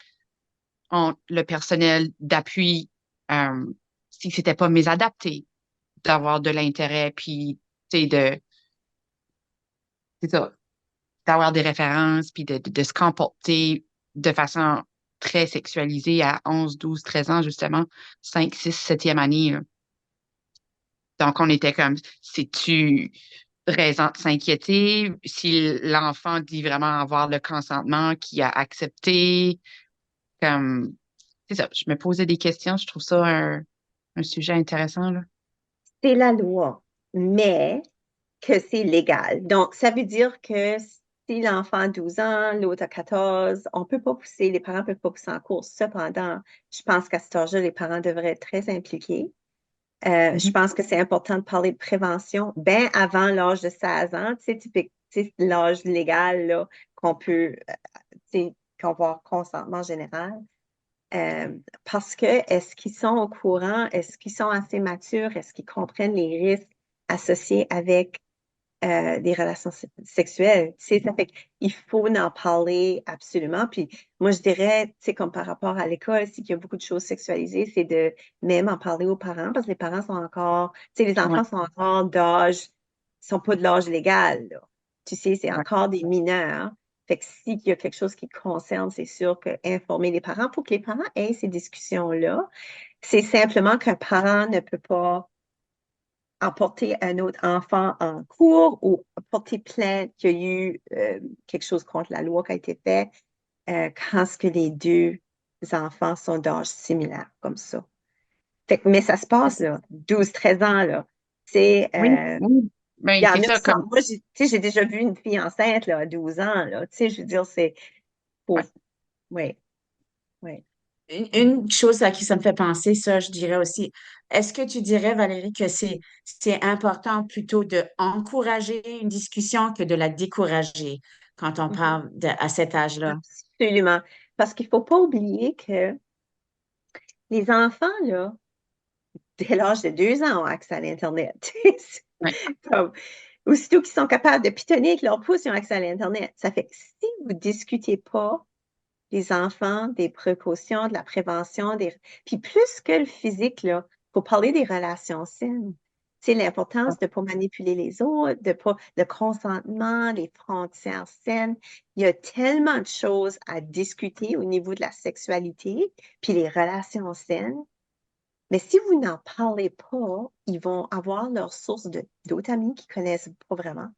le personnel d'appui, euh, si c'était pas mésadapté, d'avoir de l'intérêt, puis, tu sais, c'est ça, d'avoir des références, puis de se comporter de façon très sexualisée à 11 12 13 ans, justement, 5 6 7e année, là. Donc, on était comme, si-tu raison de s'inquiéter, si l'enfant dit vraiment avoir le consentement qu'il a accepté, comme, c'est ça, je me posais des questions, je trouve ça un sujet intéressant, là. C'est la loi, mais que c'est légal. Donc, ça veut dire que si l'enfant a 12 ans, l'autre a 14, on peut pas pousser, les parents peuvent pas pousser en cours. Cependant, je pense qu'à cet âge-là, les parents devraient être très impliqués. Je Mhm. pense que c'est important de parler de prévention bien avant l'âge de 16 ans, tu sais, typique, tu sais, l'âge légal là, qu'on peut, tu sais, qu'on va avoir consentement général. Parce que est-ce qu'ils sont au courant? Est-ce qu'ils sont assez matures? Est-ce qu'ils comprennent les risques associés avec des relations sexuelles? Tu sais, ça fait qu'il faut en parler absolument. Puis moi, je dirais, tu sais, comme par rapport à l'école, s'il y a beaucoup de choses sexualisées, c'est de même en parler aux parents parce que les parents sont encore, tu sais, les Ouais, enfants sont encore d'âge, sont pas de l'âge légal, là. Tu sais, c'est ouais, encore des mineurs. Fait que s'il y a quelque chose qui concerne, c'est sûr que informer les parents pour que les parents aient ces discussions-là. C'est simplement qu'un parent ne peut pas emporter un autre enfant en cours ou porter plainte qu'il y a eu quelque chose contre la loi qui a été fait quand ce que les deux enfants sont d'âge similaire comme ça. Mais ça se passe, là, 12 13 ans, là. C'est, oui, oui. il y Ben, en c'est a ça, qui sont, comme, moi, tu sais, j'ai déjà vu une fille enceinte, là, à 12 ans, là. Tu sais, je veux dire, c'est pour, ouais. oui, oui. Une chose à qui ça me fait penser, ça, je dirais aussi, est-ce que tu dirais, Valérie, que c'est important plutôt de encourager une discussion que de la décourager quand on Mhm. parle à cet âge-là? Absolument. Parce qu'il ne faut pas oublier que les enfants, là, dès l'âge de 2 ans, ont accès à l'Internet. Ouais. Comme, aussitôt qu'ils sont capables de pitonner avec leur pouce, ils ont accès à l'Internet. Ça fait que si vous ne discutez pas, les enfants, des précautions, de la prévention, puis plus que le physique, là, il faut parler des relations saines. C'est l'importance de ne pas manipuler les autres, de pas le consentement, les frontières saines. Il y a tellement de choses à discuter au niveau de la sexualité, puis les relations saines Mais si vous n'en parlez pas, ils vont avoir leur source d'autres amis qui connaissent pas vraiment,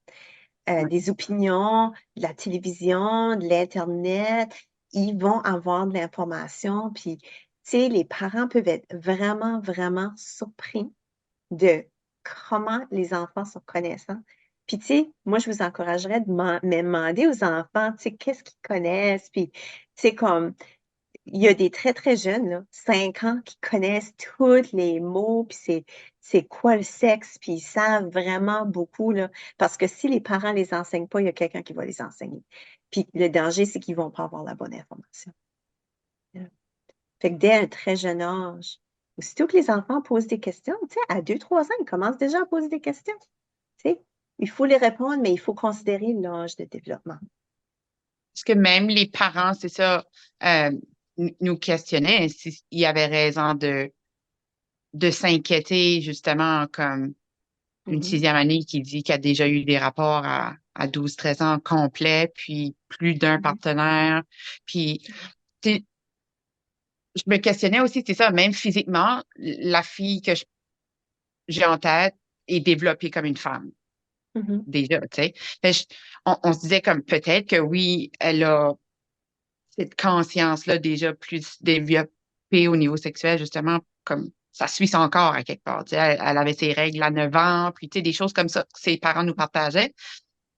des opinions, de la télévision, de l'Internet. Ils vont avoir de l'information. Puis, tu sais, les parents peuvent être vraiment, vraiment surpris de comment les enfants sont connaissants. Puis, tu sais, moi, je vous encouragerais de me demander aux enfants, tu sais, qu'est-ce qu'ils connaissent. Puis, tu sais, comme, il y a des très, très jeunes, là, 5 ans, qui connaissent tous les mots, puis c'est quoi le sexe, puis ils savent vraiment beaucoup, là, parce que si les parents les enseignent pas, il y a quelqu'un qui va les enseigner. Puis le danger, c'est qu'ils vont pas avoir la bonne information. Fait que dès un très jeune âge, aussitôt que les enfants posent des questions, tu sais, à 2, 3 ans, ils commencent déjà à poser des questions. Tu sais, il faut les répondre, mais il faut considérer l'âge de développement. Parce que même les parents, c'est ça, nous questionnaient s'il y avait raison de s'inquiéter, justement, comme une Mhm. 6e année qui dit qu'il a déjà eu des rapports à 12, 13 ans complets, puis plus d'un Mhm. partenaire. Puis, tu sais, je me questionnais aussi, c'est ça, même physiquement, la fille que j'ai en tête est développée comme une femme, Mhm. déjà, tu sais. Fait on se disait comme peut-être que oui, elle a cette conscience-là déjà plus développée au niveau sexuel, justement, comme ça suit son corps à quelque part. Tu sais, elle avait ses règles à 9 ans, puis tu sais, des choses comme ça que ses parents nous partageaient.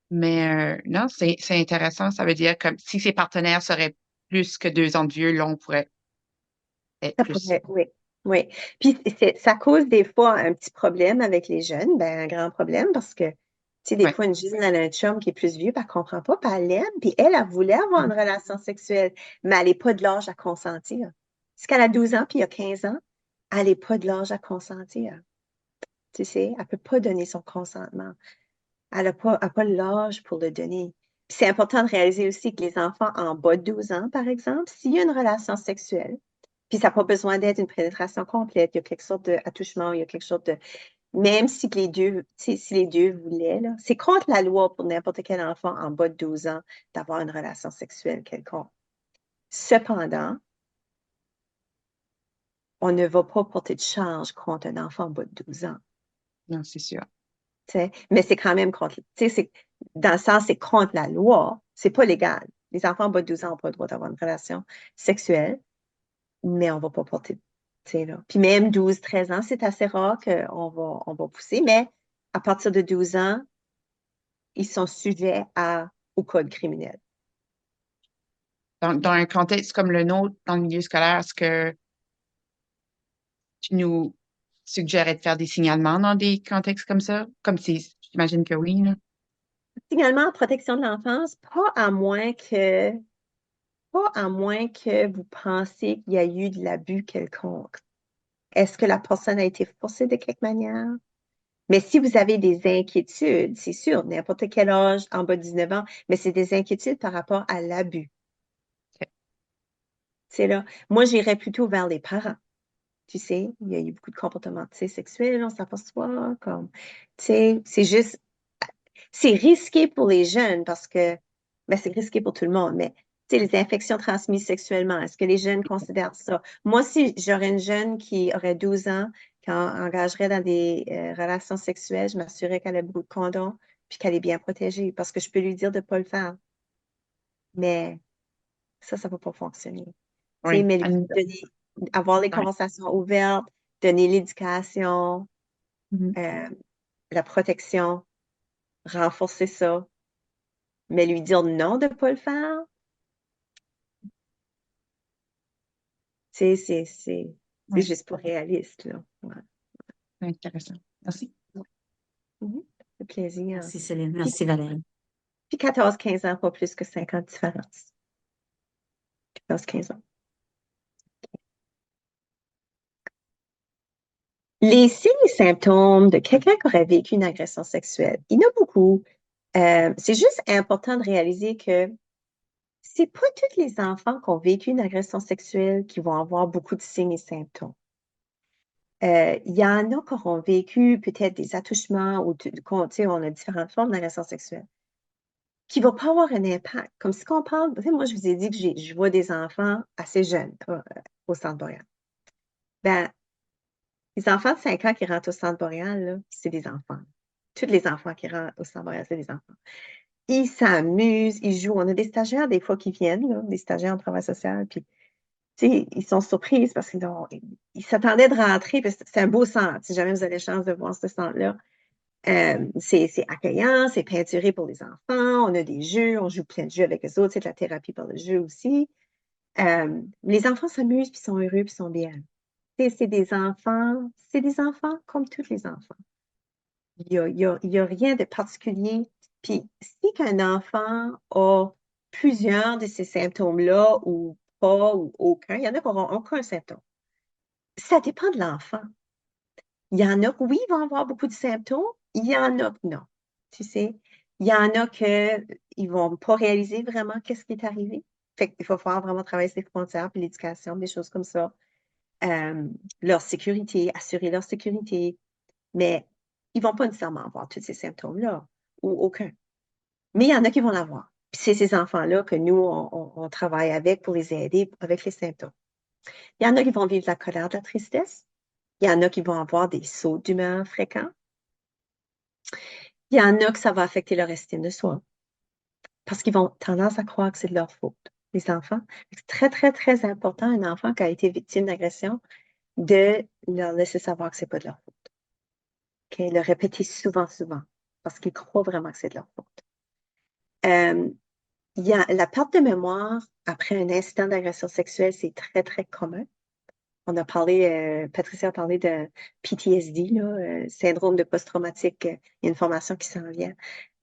Mais non, c'est intéressant. Ça veut dire comme si ses partenaires seraient plus que 2 ans de vieux, là, on pourrait être Ça plus. pourrait, oui, oui. Puis ça cause des fois un petit problème avec les jeunes, ben un grand problème parce que, tu sais, des Ouais. fois, une jeune, elle a un chum qui est plus vieux, puis elle comprend pas, puis elle l'aime, puis elle voulait avoir une relation sexuelle, mais elle n'est pas de l'âge à consentir. Si qu'elle a 12 ans, puis il y a 15 ans, elle n'est pas de l'âge à consentir. Tu sais, elle peut pas donner son consentement. Elle n'a pas l'âge pour le donner. Puis c'est important de réaliser aussi que les enfants en bas de 12 ans, par exemple, s'il y a une relation sexuelle, puis ça n'a pas besoin d'être une pénétration complète. Il y a quelque sorte d'attouchement, il y a quelque chose de. Même si les deux, si les deux voulaient, là, c'est contre la loi pour n'importe quel enfant en bas de 12 ans d'avoir une relation sexuelle quelconque. Cependant, on ne va pas porter de charge contre un enfant en bas de 12 ans. Non, c'est sûr. Mais c'est quand même contre. Dans le sens, c'est contre la loi. C'est pas légal. Les enfants en bas de 12 ans n'ont pas le droit d'avoir une relation sexuelle, mais on ne va pas porter. Là. Puis même 12, 13 ans, c'est assez rare qu'on va pousser, mais à partir de 12 ans, ils sont sujets au code criminel. Dans un contexte comme le nôtre, dans le milieu scolaire, est-ce que tu nous suggérais de faire des signalements dans des contextes comme ça? Comme si, j'imagine que oui, là. Signalement en protection de l'enfance, pas à moins que vous pensiez qu'il y a eu de l'abus quelconque. Est-ce que la personne a été forcée de quelque manière? Mais si vous avez des inquiétudes, c'est sûr, n'importe quel âge en bas de 19 ans, mais c'est des inquiétudes par rapport à l'abus. Ok. C'est là. Moi, j'irais plutôt vers les parents. Tu sais, il y a eu beaucoup de comportements, tu sais, sexuels, on s'aperçoit, comme, tu sais, c'est risqué pour les jeunes parce que, ben, c'est risqué pour tout le monde, mais, tu sais, les infections transmises sexuellement, est-ce que les jeunes considèrent ça? Moi, si j'aurais une jeune qui aurait 12 ans, qui engagerait dans des relations sexuelles, je m'assurerais qu'elle a beaucoup de condoms, puis qu'elle est bien protégée, parce que je peux lui dire de ne pas le faire. Mais ça ne va pas fonctionner. Tu sais, Oui. mais avoir les Ouais. conversations ouvertes, donner l'éducation, Mhm. euh, la protection, renforcer ça, mais lui dire non de ne pas le faire, c'est Oui, juste pas réaliste, là. Ouais. c'est intéressant. Merci. Mhm. Ça fait plaisir. Merci Céline, Puis, merci Valérie. puis 14, 15 ans, pas plus que 5 ans de différence. 14, 15 ans. Les signes et symptômes de quelqu'un qui aurait vécu une agression sexuelle, il y en a beaucoup. C'est juste important de réaliser que c'est pas tous les enfants qui ont vécu une agression sexuelle qui vont avoir beaucoup de signes et symptômes. Il y en a qui auront vécu peut-être des attouchements ou on a différentes formes d'agression sexuelle qui ne vont pas avoir un impact. Comme si on parle, moi je vous ai dit que je vois des enfants assez jeunes au Centre Boréal. Ben, Les enfants de 5 ans qui rentrent au Centre Boréal, là, c'est des enfants. Tous les enfants qui rentrent au Centre Boréal, c'est des enfants. Ils s'amusent, ils jouent. On a des stagiaires, des fois, qui viennent, là, des stagiaires en travail social, puis, tu sais, ils sont surprises parce qu'ils s'attendaient de rentrer, parce que c'est un beau centre. Si jamais vous avez la chance de voir ce centre-là, c'est accueillant, c'est peinturé pour les enfants, on a des jeux, on joue plein de jeux avec eux autres, c'est de la thérapie par le jeu aussi. Les enfants s'amusent, puis sont heureux, puis sont bien. C'est des enfants comme tous les enfants. Il y a rien de particulier. Puis, si qu'un enfant a plusieurs de ces symptômes-là, ou pas, ou aucun, il y en a qui n'auront aucun symptôme. Ça dépend de l'enfant. Il y en a que, oui, ils vont avoir beaucoup de symptômes. Il y en a que non. Tu sais, il y en a que ils vont pas réaliser vraiment qu'est-ce qui est arrivé. Fait qu'il va falloir vraiment travailler sur les frontières, puis l'éducation, des choses comme ça. Leur sécurité, assurer leur sécurité. Mais ils vont pas nécessairement avoir tous ces symptômes-là, ou aucun. Mais il y en a qui vont l'avoir. Puis c'est ces enfants-là que nous, on travaille avec pour les aider avec les symptômes. Il y en a qui vont vivre de la colère, de la tristesse. Il y en a qui vont avoir des sauts d'humeur fréquents. Il y en a que ça va affecter leur estime de soi parce qu'ils vont tendance à croire que c'est de leur faute, les enfants. C'est très, très, très important, un enfant qui a été victime d'agression, de leur laisser savoir que c'est pas de leur faute. Le répéter souvent, souvent, parce qu'ils croient vraiment que c'est de leur faute. Il y a la perte de mémoire après un incident d'agression sexuelle, c'est très, très commun. On a parlé, Patricia a parlé de PTSD, là, syndrome de post-traumatique. Il y a une formation qui s'en vient.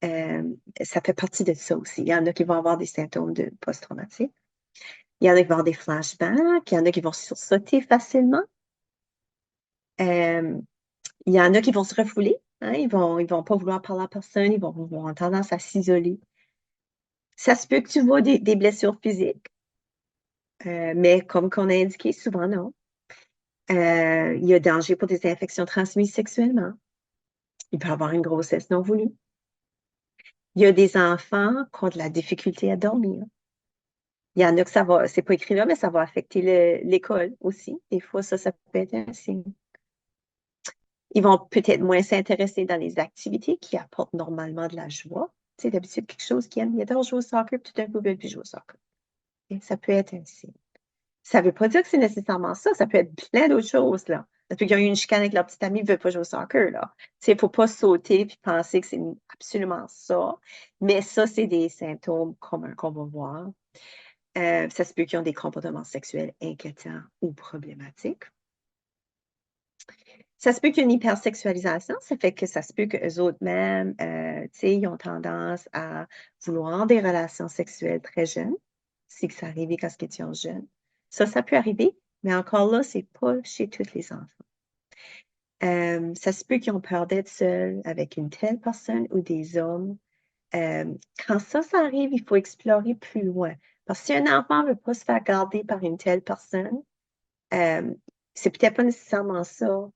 Ça fait partie de ça aussi. Il y en a qui vont avoir des symptômes de post-traumatique. Il y en a qui vont avoir des flashbacks. Il y en a qui vont sursauter facilement. Il y en a qui vont se refouler. Hein, ils vont pas vouloir parler à personne. Ils vont avoir tendance à s'isoler. Ça se peut que tu vois des blessures physiques. Mais comme qu'on a indiqué, souvent non. Il y a danger pour des infections transmises sexuellement. Il peut y avoir une grossesse non voulue. Il y a des enfants qui ont de la difficulté à dormir. Il y en a que c'est pas écrit là, mais ça va affecter l'école aussi. Des fois, ça peut être un signe. Ils vont peut-être moins s'intéresser dans les activités qui apportent normalement de la joie. Tu sais, d'habitude, quelque chose qu'ils aiment. Ils adorent jouer au soccer, puis tout d'un coup, ils veulent plus jouer au soccer. Et ça peut être un signe. Ça ne veut pas dire que c'est nécessairement ça. Ça peut être plein d'autres choses, là. Ça peut qu'ils ont eu une chicane avec leur petit ami, ils ne veulent pas jouer au soccer, là. Il ne faut pas sauter et penser que c'est absolument ça. Mais ça, c'est des symptômes communs qu'on va voir. Ça se peut qu'ils ont des comportements sexuels inquiétants ou problématiques. Ça se peut qu'il y ait une hypersexualisation. Ça fait que ça se peut qu'eux autres mêmes, ils ont tendance à vouloir des relations sexuelles très jeunes. C'est que ça arrive quand ils étaient jeunes. Ça peut arriver, mais encore là, c'est pas chez tous les enfants. Ça se peut qu'ils ont peur d'être seuls avec une telle personne ou des hommes. Quand ça arrive, il faut explorer plus loin. Parce que si un enfant ne veut pas se faire garder par une telle personne, c'est peut-être pas nécessairement ça,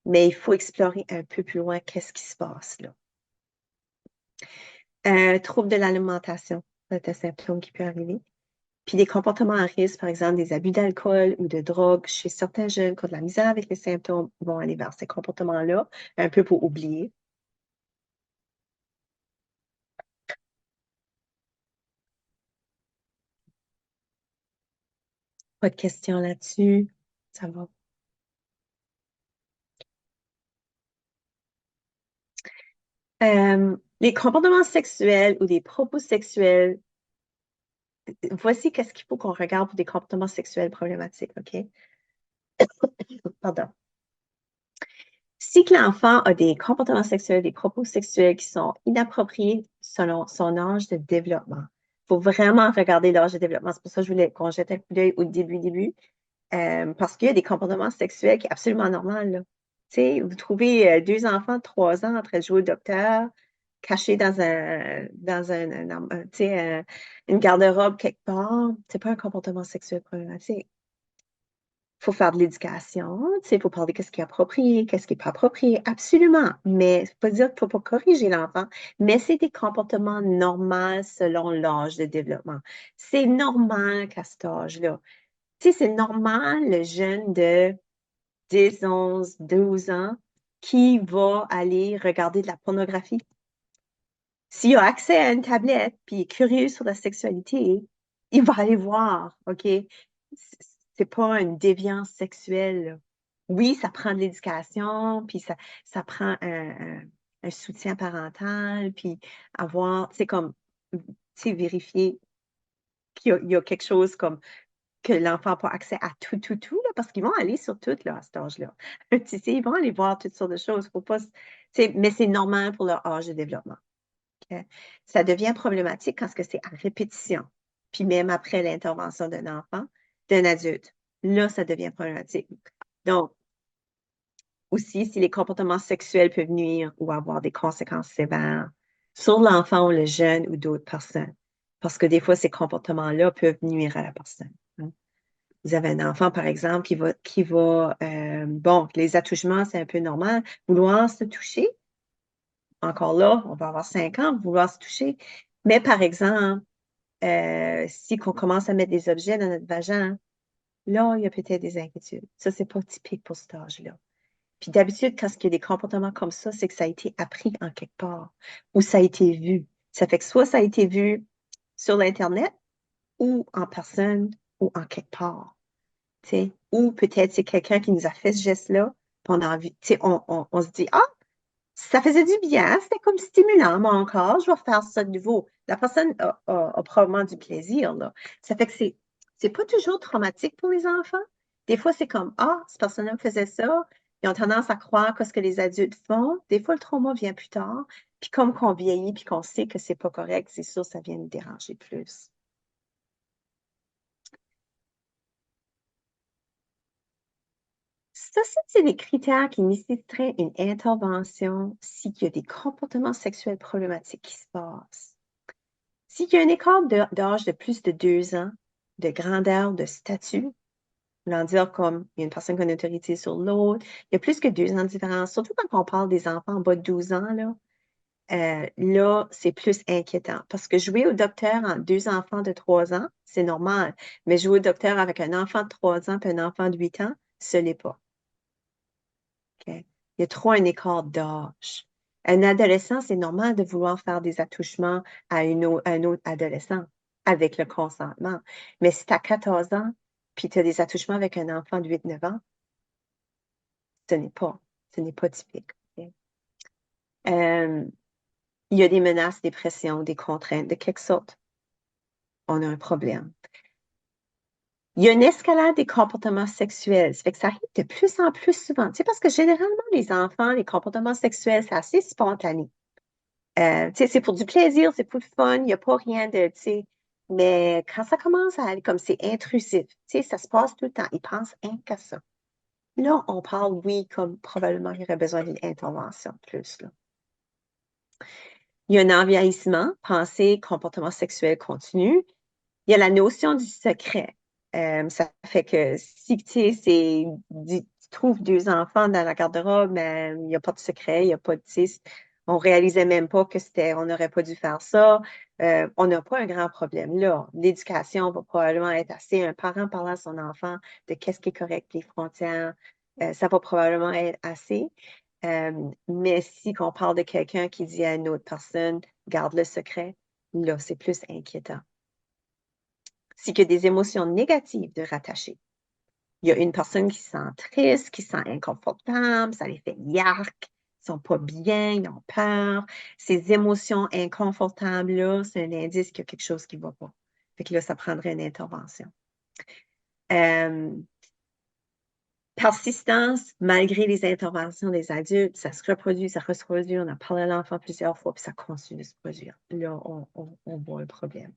mais il faut explorer un peu plus loin qu'est-ce qui se passe là. Trouble de l'alimentation, c'est un symptôme qui peut arriver. Puis des comportements à risque, par exemple des abus d'alcool ou de drogue chez certains jeunes qui ont de la misère avec les symptômes, vont aller vers ces comportements-là, un peu pour oublier. Pas de questions là-dessus. Ça va. Les comportements sexuels ou des propos sexuels, voici qu'est-ce qu'il faut qu'on regarde pour des comportements sexuels problématiques, OK? Pardon. Si que l'enfant a des comportements sexuels, des propos sexuels qui sont inappropriés selon son âge de développement, il faut vraiment regarder l'âge de développement. C'est pour ça que je voulais qu'on jette un coup d'œil au début, parce qu'il y a des comportements sexuels qui sont absolument normaux, là. Tu sais, vous trouvez 2 enfants de 3 ans en train de jouer au docteur, cachés tu sais, une garde-robe quelque part. C'est pas un comportement sexuel problématique. Il faut faire de l'éducation, tu sais, il faut parler qu'est-ce qui est approprié, qu'est-ce qui n'est pas approprié, absolument. Mais ça ne veut pas dire qu'il ne faut pas corriger l'enfant, mais c'est des comportements normaux selon l'âge de développement. C'est normal qu'à cet âge-là. Tu sais, c'est normal, le jeune de 10, 11, 12 ans qui va aller regarder de la pornographie. S'il a accès à une tablette puis il est curieux sur la sexualité, il va aller voir, OK? C'est pas une déviance sexuelle, là. Oui, ça prend de l'éducation, puis ça prend un soutien parental, puis avoir, tu sais, comme, tu sais, vérifier qu'il y a quelque chose comme que l'enfant n'a pas accès à tout, là, parce qu'ils vont aller sur tout, là, à cet âge-là. Tu sais, ils vont aller voir toutes sortes de choses. Faut pas, tu sais, mais c'est normal pour leur âge de développement. OK? Ça devient problématique quand c'est à répétition, puis même après l'intervention d'un enfant, d'un adulte. Là, ça devient problématique. Donc, aussi, si les comportements sexuels peuvent nuire ou avoir des conséquences sévères sur l'enfant ou le jeune ou d'autres personnes. Parce que des fois, ces comportements-là peuvent nuire à la personne, hein. Vous avez un enfant, par exemple, bon, les attouchements, c'est un peu normal. Vouloir se toucher, encore là, on va avoir 5 ans, vouloir se toucher. Mais par exemple, si on commence à mettre des objets dans notre vagin, là, il y a peut-être des inquiétudes. Ça, c'est pas typique pour cet âge-là. Puis d'habitude, quand il y a des comportements comme ça, c'est que ça a été appris en quelque part ou ça a été vu. Ça fait que soit ça a été vu sur l'Internet ou en personne ou en quelque part. T'sais. Ou peut-être c'est quelqu'un qui nous a fait ce geste-là, puis on a envie, on se dit, ah, ça faisait du bien, c'était comme stimulant, moi encore, je vais faire ça de nouveau. La personne a probablement du plaisir, là. Ça fait que c'est pas toujours traumatique pour les enfants. Des fois, c'est comme, ah, cette personne-là faisait ça. Ils ont tendance à croire que ce que les adultes font. Des fois, le trauma vient plus tard. Puis comme qu'on vieillit, puis qu'on sait que c'est pas correct, c'est sûr, ça vient nous déranger plus. Ça, c'est des critères qui nécessiteraient une intervention s'il y a des comportements sexuels problématiques qui se passent. S'il y a un écart d'âge de plus de 2 ans, de grandeur, de statut, voulant dire comme il y a une personne qui a une autorité sur l'autre, il y a plus que 2 ans de différence, surtout quand on parle des enfants en bas de 12 ans, là, c'est plus inquiétant. Parce que jouer au docteur entre 2 enfants de 3 ans, c'est normal. Mais jouer au docteur avec un enfant de 3 ans et un enfant de 8 ans, ce n'est pas. OK? Il y a trop un écart d'âge. Un adolescent, c'est normal de vouloir faire des attouchements à un autre adolescent avec le consentement. Mais si tu as 14 ans, puis tu as des attouchements avec un enfant de 8-9 ans, ce n'est pas typique. OK? Il y a des menaces, des pressions, des contraintes de quelque sorte. On a un problème. Il y a une escalade des comportements sexuels. Ça fait que ça arrive de plus en plus souvent. Tu sais, parce que généralement, les enfants, les comportements sexuels, c'est assez spontané. Tu sais, c'est pour du plaisir, c'est pour le fun, il n'y a pas rien de, tu sais. Mais quand ça commence à aller comme c'est intrusif, tu sais, ça se passe tout le temps. Ils pensent rien qu'à ça. Là, on parle, oui, comme probablement il y aurait besoin d'une intervention de plus, là. Il y a un envahissement, pensée, comportement sexuel continu. Il y a la notion du secret. Ça fait que si tu sais, tu trouves 2 enfants dans la garde-robe, mais il n'y a pas de secret, il n'y a pas de, tu sais, on réalisait même pas que on n'aurait pas dû faire ça. On n'a pas un grand problème là. L'éducation va probablement être assez, un parent parlant à son enfant de qu'est-ce qui est correct, les frontières, ça va probablement être assez. Mais si on parle de quelqu'un qui dit à une autre personne, garde le secret, là, c'est plus inquiétant. C'est qu'il y a des émotions négatives de rattacher. Il y a une personne qui se sent triste, qui se sent inconfortable, ça les fait yark, ils sont pas bien, ils ont peur. Ces émotions inconfortables-là, c'est un indice qu'il y a quelque chose qui ne va pas. Fait que là, ça prendrait une intervention. Persistance, malgré les interventions des adultes, ça se reproduit, on a parlé à l'enfant plusieurs fois, puis ça continue de se produire. Là, on voit un problème.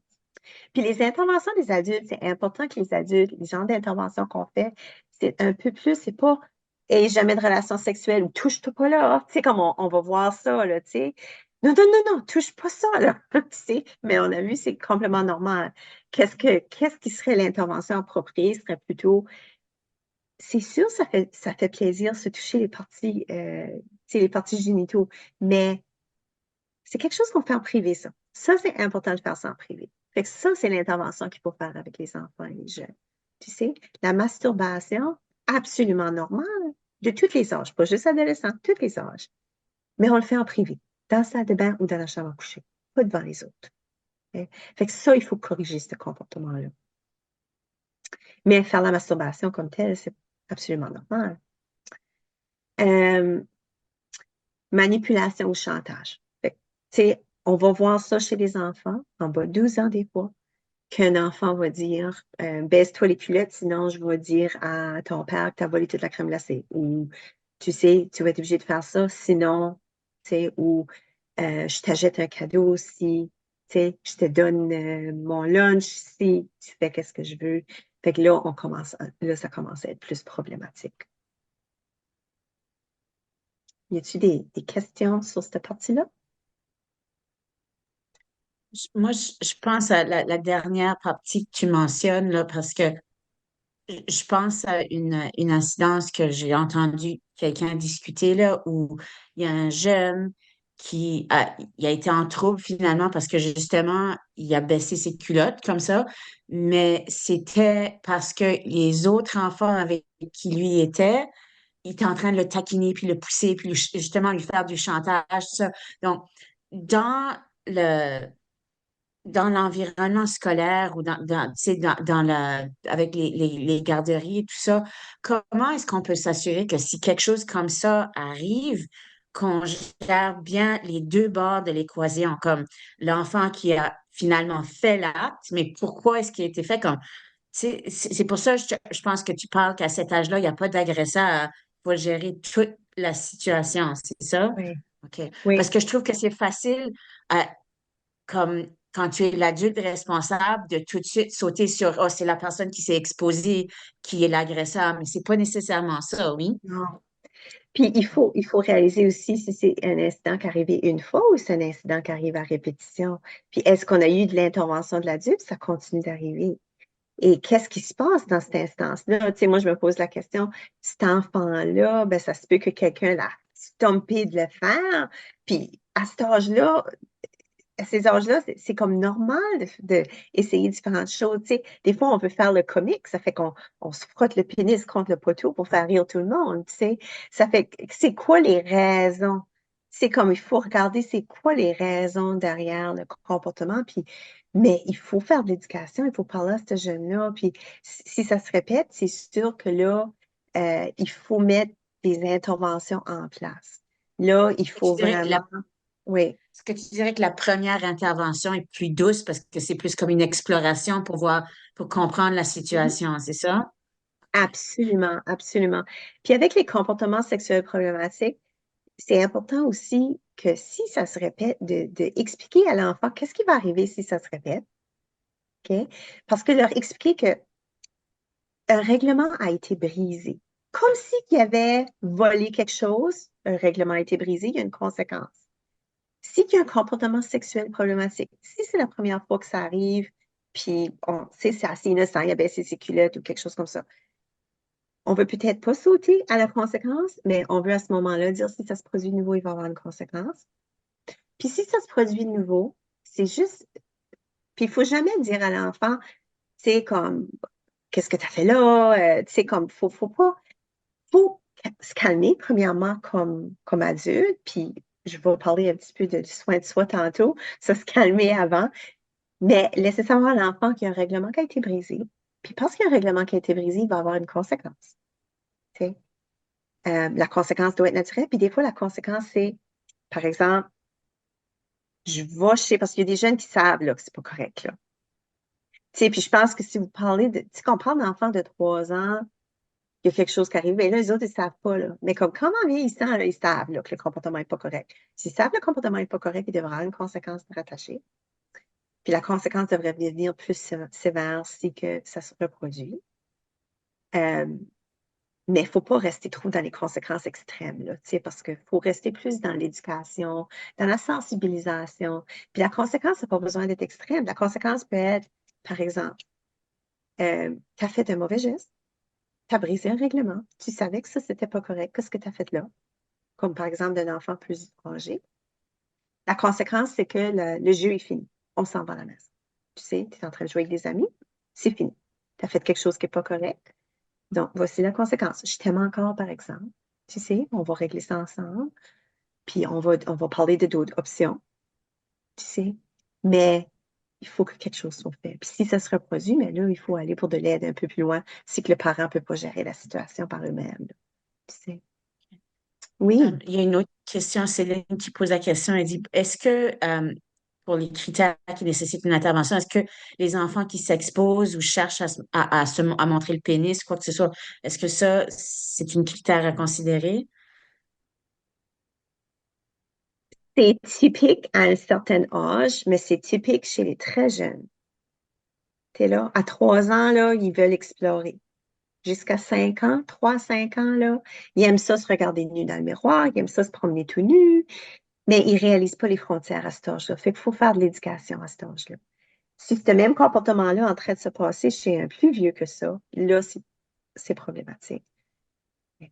Puis les interventions des adultes, c'est important que les adultes, les genres d'intervention qu'on fait, c'est un peu plus, c'est pas et jamais de relation sexuelle ou touche-toi pas là, tu sais, comme on va voir ça, là, tu sais. Non, non, non, non, touche pas ça, là, tu sais. Mais on a vu, c'est complètement normal. Qu'est-ce qui serait l'intervention appropriée? Ce serait plutôt, c'est sûr, ça fait plaisir se toucher tu sais, les parties génitaux, mais c'est quelque chose qu'on fait en privé, ça. Ça, c'est important de faire ça en privé. Fait que ça, c'est l'intervention qu'il faut faire avec les enfants et les jeunes. Tu sais, la masturbation, absolument normale. de tous les âges, pas juste adolescents, tous les âges. Mais on le fait en privé, dans la salle de bain ou dans la chambre à coucher, pas devant les autres. Okay? Fait que ça, il faut corriger ce comportement-là. Mais faire la masturbation comme telle, c'est absolument normal. Manipulation ou chantage. On va voir ça chez les enfants, en bas de 12 ans des fois, qu'un enfant va dire baisse-toi les culottes, sinon je vais dire à ton père que tu as volé toute la crème glacée. Ou tu sais, tu vas être obligé de faire ça, sinon, ou je t'achète un cadeau si je te donne mon lunch si tu fais qu'est-ce que je veux. Fait que là, ça commence à être plus problématique. Y a-t-il des questions sur cette partie-là? Moi, je pense à la dernière partie que tu mentionnes, là, parce que je pense à une incidence que j'ai entendu quelqu'un discuter, là, où il y a un jeune il a été en trouble finalement parce que justement, il a baissé ses culottes comme ça, mais c'était parce que les autres enfants avec qui lui était, il était en train de le taquiner, puis le pousser, puis justement lui faire du chantage, tout ça. Donc, dans le, dans l'environnement scolaire ou tu sais, avec les garderies et tout ça, comment est-ce qu'on peut s'assurer que si quelque chose comme ça arrive, qu'on gère bien les deux bords de l'équation, comme l'enfant qui a finalement fait l'acte, mais pourquoi est-ce qu'il a été fait comme, tu sais, c'est pour ça que je pense que tu parles qu'à cet âge-là, il n'y a pas d'agresseur, il faut gérer toute la situation, c'est ça? Oui. OK. Oui. Parce que je trouve que c'est facile comme quand tu es l'adulte responsable, de tout de suite sauter sur, oh, c'est la personne qui s'est exposée qui est l'agresseur, mais c'est pas nécessairement ça, oui. Non. Puis il faut réaliser aussi si c'est un incident qui est arrivé une fois ou c'est un incident qui arrive à répétition. Puis est-ce qu'on a eu de l'intervention de l'adulte? Ça continue d'arriver. Et qu'est-ce qui se passe dans cette instance-là? Tu sais, moi, je me pose la question, cet enfant-là, ben, ça se peut que quelqu'un l'a stompé de le faire. Puis à cet âge-là, à ces âges-là, c'est comme normal d'essayer différentes choses. Tu sais, des fois, on peut faire le comique, ça fait qu'on se frotte le pénis contre le poteau pour faire rire tout le monde. Tu sais, ça fait c'est quoi les raisons? C'est comme il faut regarder c'est quoi les raisons derrière le comportement. Puis, mais il faut faire de l'éducation, il faut parler à ce jeune-là. Puis, si ça se répète, c'est sûr que là, il faut mettre des interventions en place. Là, il Et tu faut dirais que vraiment, oui. est-ce que tu dirais que la première intervention est plus douce parce que c'est plus comme une exploration pour voir, pour comprendre la situation, c'est ça? Absolument, absolument. Puis avec les comportements sexuels problématiques, c'est important aussi que si ça se répète, de expliquer à l'enfant qu'est-ce qui va arriver si ça se répète, OK? Parce que leur expliquer qu'un règlement a été brisé. Comme s'il y avait volé quelque chose, un règlement a été brisé, il y a une conséquence. S'il y a un comportement sexuel problématique, si c'est la première fois que ça arrive, puis on sait c'est assez innocent, il a baissé ses culottes ou quelque chose comme ça, on veut peut-être pas sauter à la conséquence, mais on veut à ce moment-là dire si ça se produit de nouveau, il va y avoir une conséquence. Puis si ça se produit de nouveau, c'est juste. Puis il faut jamais dire à l'enfant, tu sais, comme, qu'est-ce que tu as fait là? Tu sais, comme, faut pas. Faut se calmer, premièrement, comme adulte. Puis je vais parler un petit peu de soin de soi tantôt, ça se calmer avant. Mais laisser savoir à l'enfant qu'il y a un règlement qui a été brisé. Puis parce qu'il y a un règlement qui a été brisé, il va y avoir une conséquence. Tu sais. La conséquence doit être naturelle. Puis des fois, la conséquence, c'est, par exemple, je vais chez, parce qu'il y a des jeunes qui savent là, que c'est pas correct. Là. Tu sais, puis je pense que si vous parlez de, tu sais, qu'on parle d'enfants de 3 ans, il y a quelque chose qui arrive, mais là, les autres, ils ne savent pas. Là. Mais comme comment vieillissant, là, ils savent là, que le comportement n'est pas correct. S'ils savent que le comportement n'est pas correct, il devrait avoir une conséquence rattachée. Puis la conséquence devrait devenir plus sévère si que ça se reproduit. Euh, Mais il ne faut pas rester trop dans les conséquences extrêmes, là, parce qu'il faut rester plus dans l'éducation, dans la sensibilisation. Puis la conséquence n'a pas besoin d'être extrême. La conséquence peut être, par exemple, tu as fait un mauvais geste, tu as brisé un règlement, tu savais que ça, c'était pas correct. Qu'est-ce que tu as fait là? Comme par exemple d'un enfant plus âgé. La conséquence, c'est que le jeu est fini. On s'en va à la maison. Tu sais, tu es en train de jouer avec des amis, c'est fini. Tu as fait quelque chose qui n'est pas correct. Donc, voici la conséquence. Je t'aime encore, par exemple. Tu sais, on va régler ça ensemble, puis on va parler de d'autres options, tu sais. Mais il faut que quelque chose soit fait. Puis si ça se reproduit, mais là, il faut aller pour de l'aide un peu plus loin, si que le parent ne peut pas gérer la situation par eux-mêmes, là, tu sais. Oui. Il y a une autre question, Céline qui pose la question, elle dit, est-ce que pour les critères qui nécessitent une intervention, est-ce que les enfants qui s'exposent ou cherchent à montrer le pénis, quoi que ce soit, est-ce que ça, c'est une critère à considérer? C'est typique à un certain âge, mais c'est typique chez les très jeunes. Tu es là, à 3 ans, là, ils veulent explorer. Jusqu'à 5 ans, 3, 5 ans, là, ils aiment ça se regarder nu dans le miroir, ils aiment ça se promener tout nu, mais ils ne réalisent pas les frontières à cet âge-là. Fait qu'il faut faire de l'éducation à cet âge-là. Si ce même comportement-là est en train de se passer chez un plus vieux que ça, là, c'est problématique. Oui,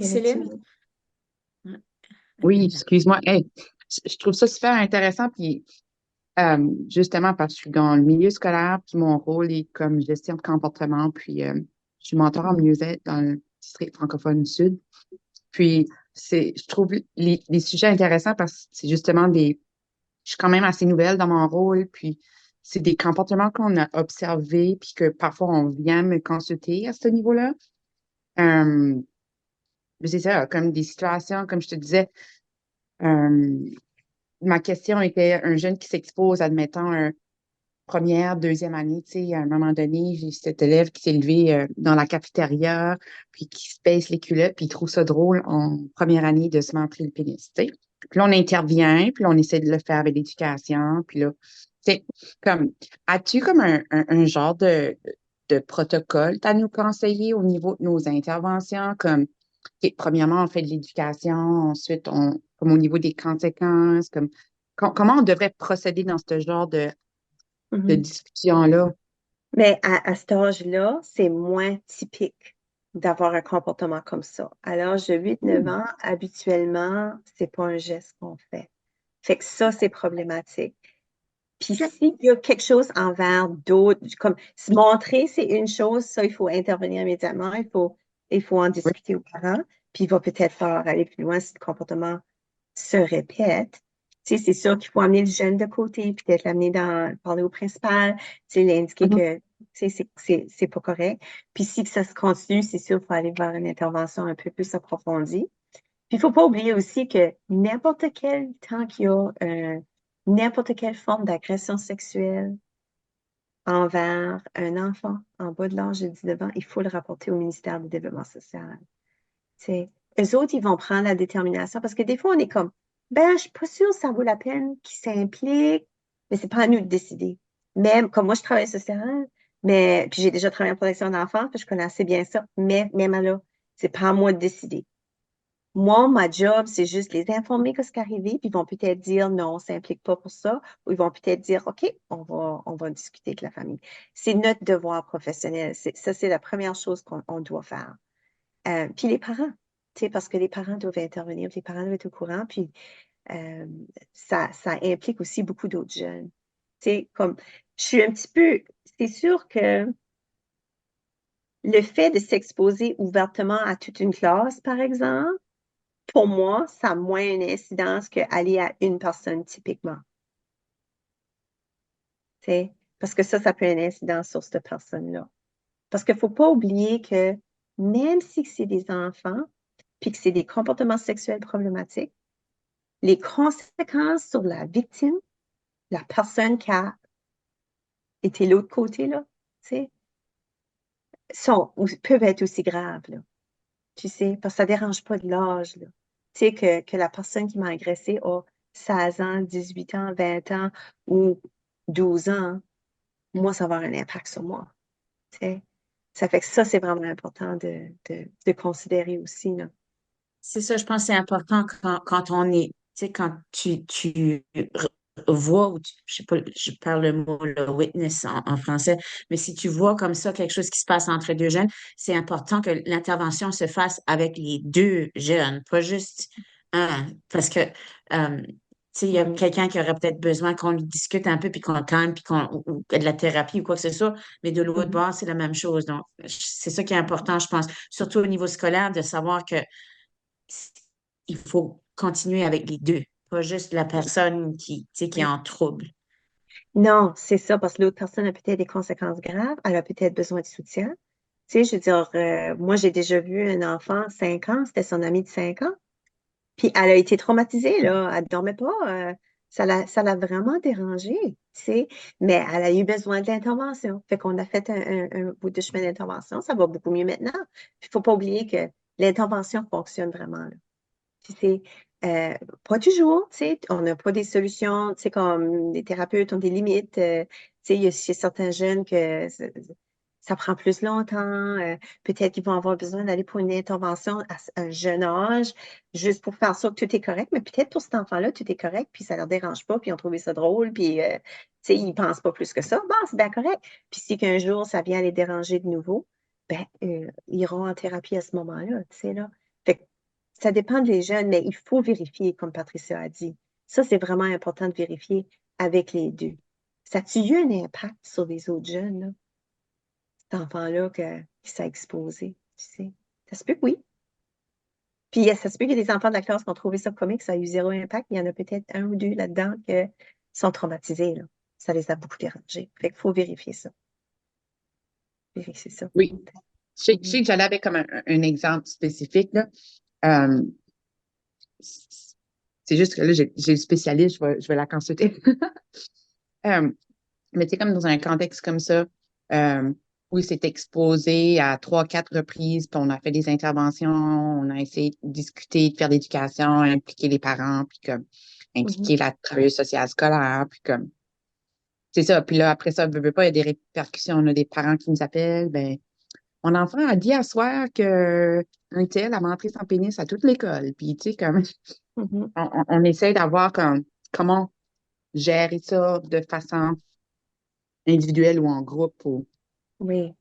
Y avait-tu Céline? une autre? Oui, excuse-moi. Hey, je trouve ça super intéressant. Puis, justement, parce que je suis dans le milieu scolaire, puis mon rôle est comme gestion de comportement. Puis, je suis mentor en mieux-être dans le district francophone du Sud. Puis, je trouve les sujets intéressants parce que c'est justement je suis quand même assez nouvelle dans mon rôle. Puis, c'est des comportements qu'on a observés, puis que parfois on vient me consulter à ce niveau-là. Euh, mais c'est ça, comme des situations, comme je te disais. euh, Ma question était un jeune qui s'expose, admettons, première, deuxième année, tu sais, à un moment donné, j'ai cet élève qui s'est levé dans la cafétéria, puis qui se baisse les culottes, puis il trouve ça drôle en première année de se montrer le pénis, tu sais. Puis là, on intervient, puis là, on essaie de le faire avec l'éducation, puis là, c'est comme, as-tu comme un genre de protocole à nous conseiller au niveau de nos interventions, comme, OK, premièrement, on fait de l'éducation, ensuite, comme au niveau des conséquences, comme, comment on devrait procéder dans ce genre de Mhm. discussion-là? Mais à cet âge-là, c'est moins typique d'avoir un comportement comme ça. À l'âge de 8, 9 ans, habituellement, c'est pas un geste qu'on fait. Fait que ça, c'est problématique. Puis s'il y a quelque chose envers d'autres, comme se montrer, c'est une chose, ça, il faut intervenir immédiatement, il faut en Oui. discuter aux parents, puis il va peut-être falloir aller plus loin si le comportement se répète. Tu sais, c'est sûr qu'il faut amener le jeune de côté, puis peut-être l'amener parler au principal, tu sais, lui indiquer Mhm. que, tu sais, c'est pas correct. Puis si ça se continue, c'est sûr qu'il faut aller vers une intervention un peu plus approfondie. Puis il faut pas oublier aussi que n'importe quel temps qu'il y a n'importe quelle forme d'agression sexuelle envers un enfant en bas de l'âge de 19 ans, il faut le rapporter au ministère du Développement social. C'est, eux autres, ils vont prendre la détermination parce que des fois, on est comme, ben, je suis pas sûre que ça vaut la peine qu'ils s'impliquent, mais c'est pas à nous de décider. Même, comme moi, je travaille social, mais, puis j'ai déjà travaillé en protection d'enfants, puis je connais assez bien ça, mais même là, c'est pas à moi de décider. Moi, ma job, c'est juste les informer de ce qui est arrivé, puis ils vont peut-être dire non, on ne s'implique pas pour ça, ou ils vont peut-être dire OK, on va discuter avec la famille. C'est notre devoir professionnel. Ça, c'est la première chose qu'on doit faire. Puis les parents, tu sais, parce que les parents doivent intervenir, puis les parents doivent être au courant, puis euh, ça implique aussi beaucoup d'autres jeunes. Tu sais, comme je suis un petit peu, c'est sûr que le fait de s'exposer ouvertement à toute une classe, par exemple, pour moi, ça a moins une incidence qu'aller à une personne typiquement. Tu sais. Parce que ça peut avoir une incidence sur cette personne-là. Parce qu'il ne faut pas oublier que même si c'est des enfants, puis que c'est des comportements sexuels problématiques, les conséquences sur la victime, la personne qui a été l'autre côté, là, tu sais, peuvent être aussi graves, là. Tu sais, parce que ça ne dérange pas de l'âge, là. Tu sais, que la personne qui m'a agressé a 16 ans, 18 ans, 20 ans ou 12 ans, moi, ça va avoir un impact sur moi. Tu sais. Ça fait que ça, c'est vraiment important de considérer aussi, là. C'est ça, je pense que c'est important quand on est, tu sais, quand tu vois, je sais pas, je parle le mot le witness en français, mais si tu vois comme ça quelque chose qui se passe entre deux jeunes, c'est important que l'intervention se fasse avec les deux jeunes, pas juste un. Parce que sais, il y a Mhm. quelqu'un qui aurait peut-être besoin qu'on lui discute un peu, puis qu'on le calme, puis ou de la thérapie ou quoi que ce soit. Mais de l'autre Mhm. bord, c'est la même chose. Donc, c'est ça qui est important, je pense, surtout au niveau scolaire, de savoir que il faut continuer avec les deux, pas juste la personne qui, tu sais, qui est Oui. en trouble. Non, c'est ça, parce que l'autre personne a peut-être des conséquences graves, elle a peut-être besoin de soutien. Tu sais, je veux dire, moi, j'ai déjà vu un enfant, 5 ans, c'était son ami de 5 ans, puis elle a été traumatisée, là, elle ne dormait pas, ça l'a vraiment dérangée, tu sais, mais elle a eu besoin de l'intervention. Fait qu'on a fait un bout de chemin d'intervention, ça va beaucoup mieux maintenant. Il ne faut pas oublier que l'intervention fonctionne vraiment, là. Puis c'est pas toujours, tu sais, on n'a pas des solutions, tu sais, comme les thérapeutes ont des limites. Tu sais, il y a chez certains jeunes que ça prend plus longtemps. Peut-être qu'ils vont avoir besoin d'aller pour une intervention à un jeune âge, juste pour faire ça que tout est correct. Mais peut-être pour cet enfant-là, tout est correct, puis ça leur dérange pas, puis ils ont trouvé ça drôle, puis tu sais, ils pensent pas plus que ça. Bon, c'est bien correct. Puis si qu'un jour ça vient les déranger de nouveau, ben, ils iront en thérapie à ce moment-là, tu sais, là. Fait que ça dépend des jeunes, mais il faut vérifier, comme Patricia a dit. Ça, c'est vraiment important de vérifier avec les deux. Ça a-tu eu un impact sur les autres jeunes, là, cet enfant-là qui s'est exposé, tu sais? Ça se peut que oui. Puis ça se peut qu'il y ait des enfants de la classe qui ont trouvé ça comique, ça a eu zéro impact. Il y en a peut-être un ou deux là-dedans qui sont traumatisés, là. Ça les a beaucoup dérangés. Fait qu'il faut vérifier ça. Vérifier ça. Oui. Je Mhm. sais que j'allais avec comme un exemple spécifique, là. Euh, c'est juste que là, j'ai le spécialiste, je vais la consulter. Euh, mais tu sais, comme dans un contexte comme ça, où il s'est exposé à 3, 4 reprises, puis on a fait des interventions, on a essayé de discuter, de faire de l'éducation, impliquer les parents, puis comme Mhm. impliquer la travailleuse sociale scolaire, puis comme c'est ça. Puis là, après ça, veut pas, il y a des répercussions. On a des parents qui nous appellent, ben mon enfant a dit à soir que un tel a montré son pénis à toute l'école. Puis tu sais, comme Mhm. on essaie d'avoir comme comment gérer ça de façon individuelle ou en groupe ou Oui.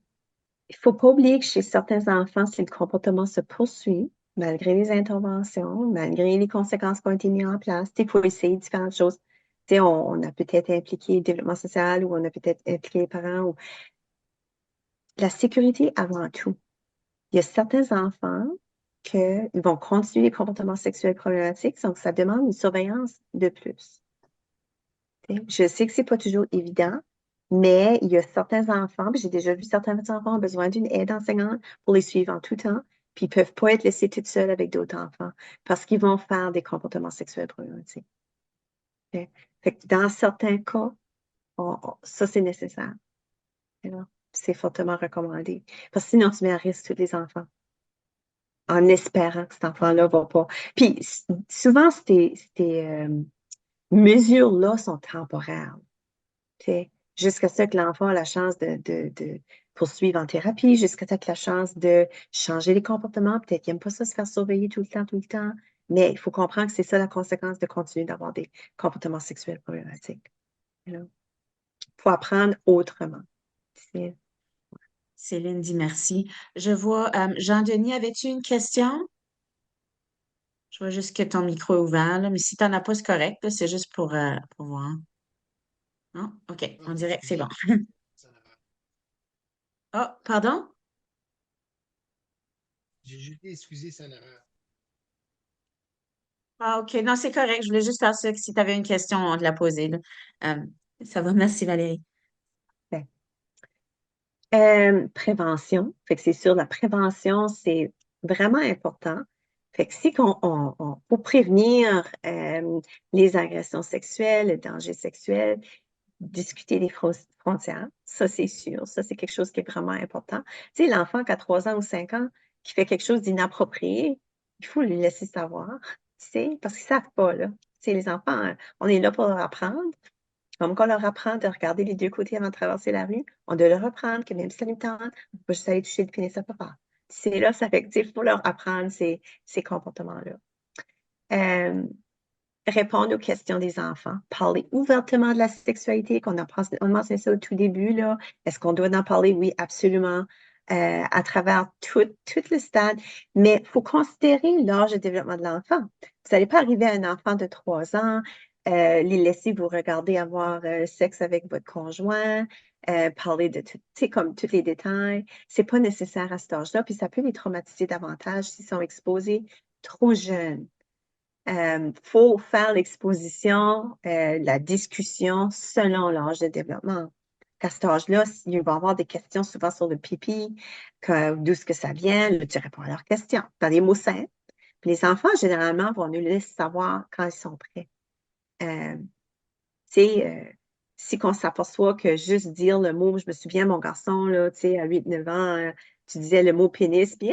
Il ne faut pas oublier que chez certains enfants, si le comportement se poursuit, malgré les interventions, malgré les conséquences qui ont été mises en place, il faut essayer différentes choses. Tu sais, on a peut-être impliqué le développement social ou on a peut-être impliqué les parents. La sécurité avant tout. Il y a certains enfants qui vont continuer les comportements sexuels problématiques, donc ça demande une surveillance de plus. Tu sais, je sais que c'est pas toujours évident, mais il y a certains enfants, puis j'ai déjà vu certains enfants ont besoin d'une aide enseignante pour les suivre en tout temps, puis ils peuvent pas être laissés tout seuls avec d'autres enfants parce qu'ils vont faire des comportements sexuels problématiques. OK? Fait que dans certains cas, ça c'est nécessaire. Tu sais, là. C'est fortement recommandé. Parce que sinon, tu mets à risque tous les enfants en espérant que cet enfant-là va pas. Puis souvent, ces mesures-là sont temporaires. Tu sais, jusqu'à ce que l'enfant a la chance de poursuivre en thérapie, jusqu'à ce qu'il a la chance de changer les comportements. Peut-être qu'il n'aime pas ça se faire surveiller tout le temps. Mais il faut comprendre que c'est ça la conséquence de continuer d'avoir des comportements sexuels problématiques. Il faut apprendre autrement. C'est- Céline dit merci. Je vois, Jean-Denis, avais-tu une question? Je vois juste que ton micro est ouvert, là, mais si tu n'en as pas, c'est correct, là, c'est juste pour voir. Non? OK, on dirait que c'est bon. Oh, pardon? J'ai juste dit, excusez, c'est une erreur. Ah, OK, non, c'est correct. Je voulais juste faire ça, que si tu avais une question, on te la posait, là. Euh, ça va, merci Valérie. ben, prévention. Fait que c'est sûr, la prévention, c'est vraiment important. Fait que si pour prévenir les agressions sexuelles, le danger sexuel, discuter des frontières, ça c'est sûr. Ça, c'est quelque chose qui est vraiment important. Tu sais, l'enfant qui a 3 ans ou 5 ans, qui fait quelque chose d'inapproprié, il faut lui laisser savoir, tu sais, parce qu'ils ne savent pas, là. Tu sais, les enfants, on est là pour leur apprendre. Comme qu'on leur apprend de regarder les deux côtés avant de traverser la rue, on doit leur apprendre que même si ça nous tente, on ne peut pas juste aller toucher le pénis à papa. C'est là, ça fait que, il faut leur apprendre ces comportements-là. Euh, Répondre aux questions des enfants. Parler ouvertement de la sexualité, on a mentionné ça au tout début, là. Est-ce qu'on doit en parler? Oui, absolument. À travers tout le stade. Mais il faut considérer l'âge de développement de l'enfant. Vous n'allez pas arriver à un enfant de 3 ans les laisser vous regarder avoir sexe avec votre conjoint, parler de tout, tu sais, comme tous les détails. C'est pas nécessaire à cet âge-là, puis ça peut les traumatiser davantage s'ils sont exposés trop jeunes. Faut faire l'exposition, la discussion selon l'âge de développement. À cet âge-là, il va y avoir des questions souvent sur le pipi, d'où est-ce que ça vient, là, tu réponds à leurs questions, dans des mots simples. Puis les enfants, généralement, vont nous laisser savoir quand ils sont prêts. Euh, tu sais, si on s'aperçoit que juste dire le mot, je me souviens, mon garçon, là, tu sais, à 8-9 ans, tu disais le mot pénis, puis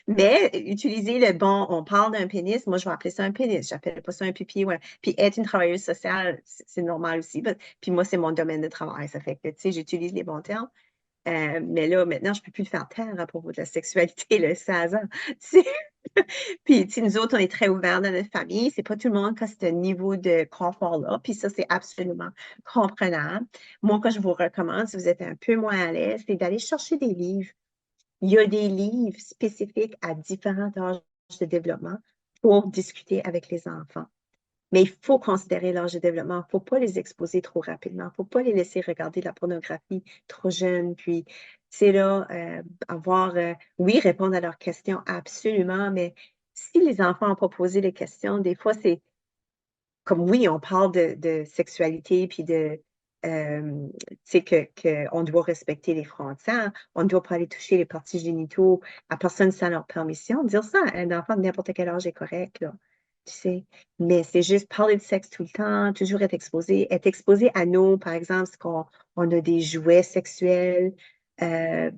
mais utiliser le bon, on parle d'un pénis, moi je vais appeler ça un pénis, j'appelle pas ça un pipi. Ouais. Puis être une travailleuse sociale, c'est normal aussi. Puis moi, c'est mon domaine de travail. Ça fait que, tu sais, j'utilise les bons termes. Mais là, maintenant, je ne peux plus le faire taire à propos de la sexualité, le 16 ans. Puis, nous autres, on est très ouverts dans notre famille. C'est pas tout le monde qui a ce niveau de confort-là. Puis ça, c'est absolument comprenable. Moi, quand je vous recommande, si vous êtes un peu moins à l'aise, c'est d'aller chercher des livres. Il y a des livres spécifiques à différents âges de développement pour discuter avec les enfants. Mais il faut considérer l'âge de développement. Il ne faut pas les exposer trop rapidement. Il ne faut pas les laisser regarder de la pornographie trop jeune. Puis, c'est là, oui, répondre à leurs questions, absolument. Mais si les enfants n'ont pas posé les questions, des fois, c'est comme oui, on parle de sexualité, puis tu sais, qu'on doit respecter les frontières, on ne doit pas aller toucher les parties génitaux à personne sans leur permission. Dire ça à un enfant de n'importe quel âge est correct, là, tu sais. Mais c'est juste parler de sexe tout le temps, toujours être exposé à nous, par exemple, on a des jouets sexuels.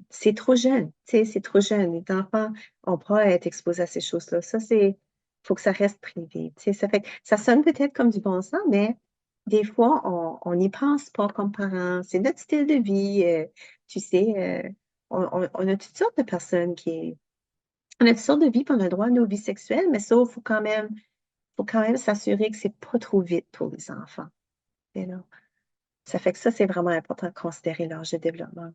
C'est trop jeune, tu sais, c'est trop jeune. Les enfants n'ont pas à être exposés à ces choses-là. Ça, c'est faut que ça reste privé. Tu sais, ça fait ça sonne peut-être comme du bon sens, mais des fois, on n'y pense pas comme parents. C'est notre style de vie. Tu sais, on a toutes sortes de personnes on a toutes sortes de vies, puis on a le droit à nos vies sexuelles, mais ça, faut quand même s'assurer que c'est pas trop vite pour les enfants. You know? Ça fait que ça, c'est vraiment important de considérer l'âge de développement.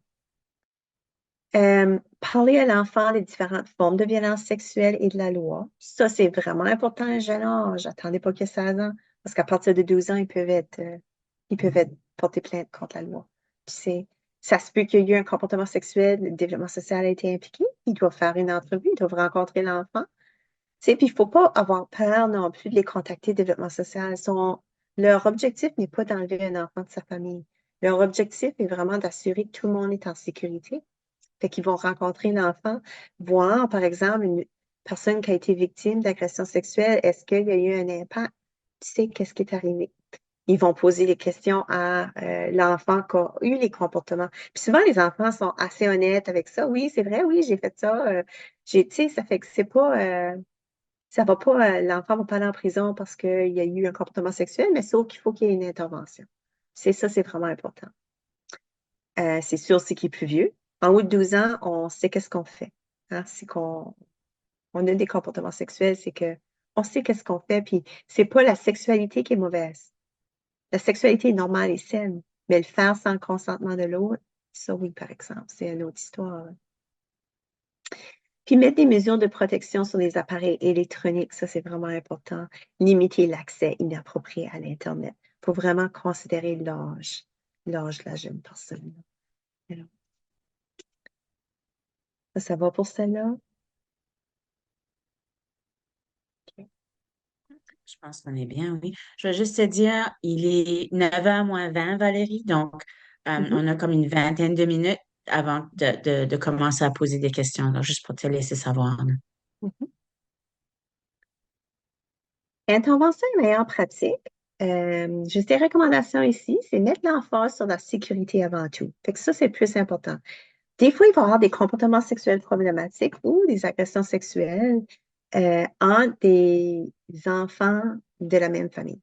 Parler à l'enfant des différentes formes de violence sexuelle et de la loi. Ça, c'est vraiment important à un jeune âge. Attendez pas qu'il ait 16 ans, parce qu'à partir de 12 ans, ils peuvent être portés plainte contre la loi. Puis ça se peut qu'il y ait eu un comportement sexuel, le développement social a été impliqué. Ils doivent faire une entrevue, ils doivent rencontrer l'enfant. Puis il ne faut pas avoir peur non plus de les contacter, développement social. Leur objectif n'est pas d'enlever un enfant de sa famille. Leur objectif est vraiment d'assurer que tout le monde est en sécurité. Fait qu'ils vont rencontrer l'enfant, voir, par exemple, une personne qui a été victime d'agression sexuelle, est-ce qu'il y a eu un impact? Tu sais, qu'est-ce qui est arrivé? Ils vont poser les questions à l'enfant qui a eu les comportements. Puis souvent, les enfants sont assez honnêtes avec ça. Oui, c'est vrai, oui, j'ai fait ça. Tu sais, ça fait que c'est pas, ça va pas, l'enfant va pas aller en prison parce qu'il y a eu un comportement sexuel, mais sauf qu'il faut qu'il y ait une intervention. C'est ça, c'est vraiment important. C'est sûr, c'est qu'il est plus vieux. En haut de 12 ans, on sait qu'est-ce qu'on fait. Hein? C'est qu'on on a des comportements sexuels, c'est que on sait qu'est-ce qu'on fait, puis c'est pas la sexualité qui est mauvaise. La sexualité est normale et saine, mais le faire sans le consentement de l'autre, ça oui, par exemple, c'est une autre histoire. Puis mettre des mesures de protection sur les appareils électroniques, ça c'est vraiment important. Limiter l'accès inapproprié à l'Internet. Il faut vraiment considérer l'âge de la jeune personne. Ça va pour celle-là? OK. Je pense qu'on est bien, oui. Je vais juste te dire, il est 9h moins 20, Valérie, donc on a comme une vingtaine de minutes avant de commencer à poser des questions, là, juste pour te laisser savoir, là. Mhm. Intervention et meilleure pratique. Juste des recommandations ici, c'est mettre l'emphase sur la sécurité avant tout. Fait que ça, c'est le plus important. Des fois, il va y avoir des comportements sexuels problématiques ou des agressions sexuelles entre des enfants de la même famille.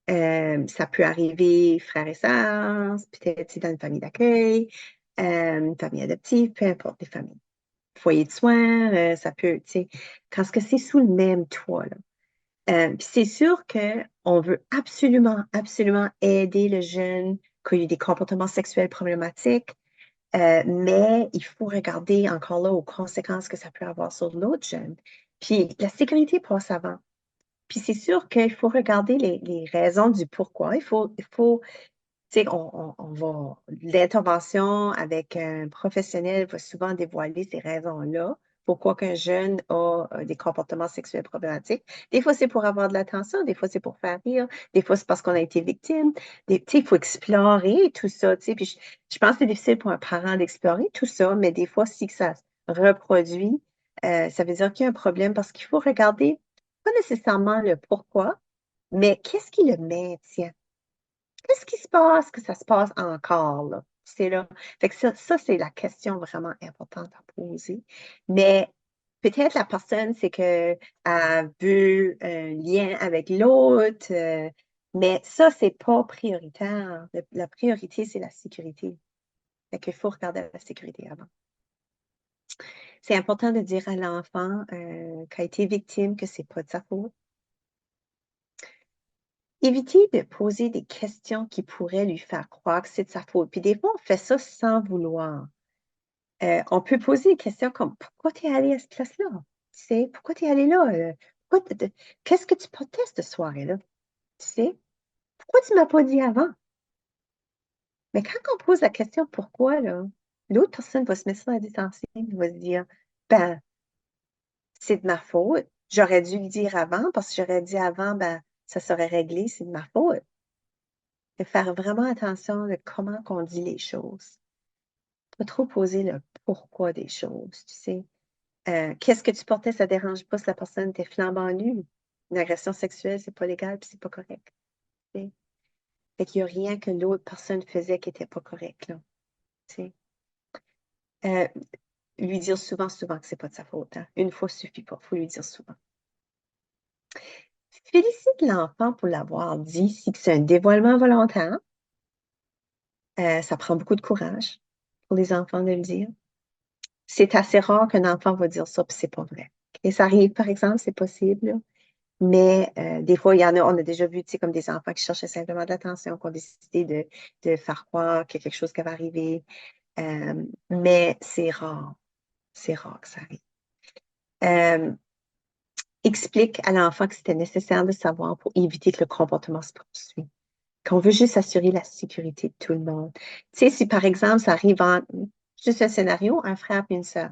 Ça peut arriver frères et sœurs, peut-être dans une famille d'accueil, une famille adoptive, peu importe les familles. Foyer de soins, ça peut, tu sais, quand c'est sous le même toit, là. Puis c'est sûr qu'on veut absolument, absolument aider le jeune qui a eu des comportements sexuels problématiques, mais il faut regarder encore là aux conséquences que ça peut avoir sur l'autre jeune. Puis la sécurité passe avant. Puis c'est sûr qu'il faut regarder les raisons du pourquoi. Il faut tu sais, on va, l'intervention avec un professionnel va souvent dévoiler ces raisons-là. Pourquoi qu'un jeune a des comportements sexuels problématiques. Des fois, c'est pour avoir de l'attention, des fois, c'est pour faire rire, des fois, c'est parce qu'on a été victime. Tu sais, il faut explorer tout ça, tu sais. Puis je pense que c'est difficile pour un parent d'explorer tout ça, mais des fois, si que ça se reproduit, ça veut dire qu'il y a un problème parce qu'il faut regarder, pas nécessairement le pourquoi, mais qu'est-ce qui le maintient? Qu'est-ce qui se passe que ça se passe encore, là? C'est là. Fait que ça, c'est la question vraiment importante à poser. Mais peut-être la personne, c'est qu'elle veut un lien avec l'autre, mais ça, c'est pas prioritaire. La priorité, c'est la sécurité. Fait qu'il faut regarder la sécurité avant. C'est important de dire à l'enfant qui a été victime que c'est pas de sa faute. Éviter de poser des questions qui pourraient lui faire croire que c'est de sa faute. Puis des fois, on fait ça sans vouloir. On peut poser des questions comme pourquoi tu es allé à cette classe-là? Tu sais, pourquoi tu es allé là? Qu'est-ce que tu portais cette soirée-là? Tu sais, pourquoi tu ne m'as pas dit avant? Mais quand on pose la question pourquoi, là, l'autre personne va se mettre ça à la défensive, il va se dire ben, c'est de ma faute. J'aurais dû le dire avant parce que j'aurais dit avant, ben, ça serait réglé, c'est de ma faute. De faire vraiment attention de comment on dit les choses. Pas trop poser le pourquoi des choses, tu sais. Qu'est-ce que tu portais, ça ne dérange pas si la personne était flambant nue. Une agression sexuelle, c'est pas légal puis c'est pas correct. Tu sais. Fait qu'il n'y a rien que l'autre personne faisait qui n'était pas correct, là. Tu sais. Lui dire souvent, souvent que c'est pas de sa faute. Hein. Une fois suffit pas, il faut lui dire souvent. Félicite l'enfant pour l'avoir dit si c'est un dévoilement volontaire. Ça prend beaucoup de courage pour les enfants de le dire. C'est assez rare qu'un enfant va dire ça, puis c'est pas vrai. Et ça arrive, par exemple, c'est possible, là. Mais des fois, il y en a, on a déjà vu, tu sais, comme des enfants qui cherchaient simplement de l'attention, qui ont décidé de faire croire qu'il y a quelque chose qui va arriver. Mais c'est rare. C'est rare que ça arrive. Explique à l'enfant que c'était nécessaire de savoir pour éviter que le comportement se poursuive. Qu'on veut juste assurer la sécurité de tout le monde. Tu sais, si par exemple, ça arrive en juste un scénario, un frère et une sœur.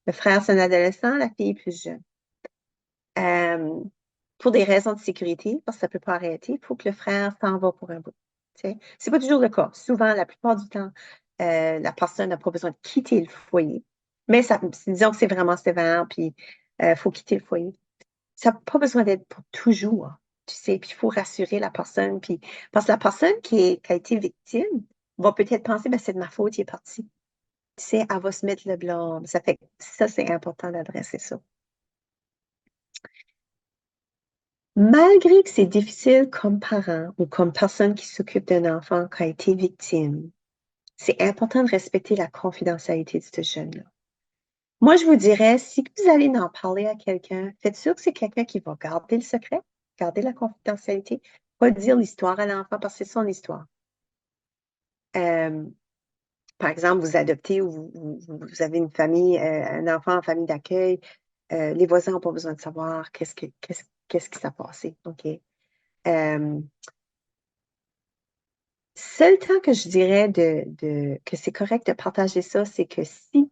Le frère, c'est un adolescent, la fille est plus jeune. Pour des raisons de sécurité, parce que ça ne peut pas arrêter, il faut que le frère s'en va pour un bout. Ce n'est pas toujours le cas. Souvent, la plupart du temps, la personne n'a pas besoin de quitter le foyer. Mais ça, disons que c'est vraiment sévère, puis il faut quitter le foyer. Ça n'a pas besoin d'être pour toujours, tu sais, puis il faut rassurer la personne. Puis, parce que la personne qui a été victime va peut-être penser, ben, c'est de ma faute, il est parti. Tu sais, elle va se mettre le blâme. Ça fait ça, c'est important d'adresser ça. Malgré que c'est difficile comme parent ou comme personne qui s'occupe d'un enfant qui a été victime, c'est important de respecter la confidentialité de ce jeune-là. Moi, je vous dirais, si vous allez en parler à quelqu'un, faites sûr que c'est quelqu'un qui va garder le secret, garder la confidentialité, pas dire l'histoire à l'enfant parce que c'est son histoire. Par exemple, vous adoptez ou vous avez une famille, un enfant en famille d'accueil, les voisins n'ont pas besoin de savoir qu'est-ce qui s'est passé. OK? Seul temps que je dirais que c'est correct de partager ça, c'est que si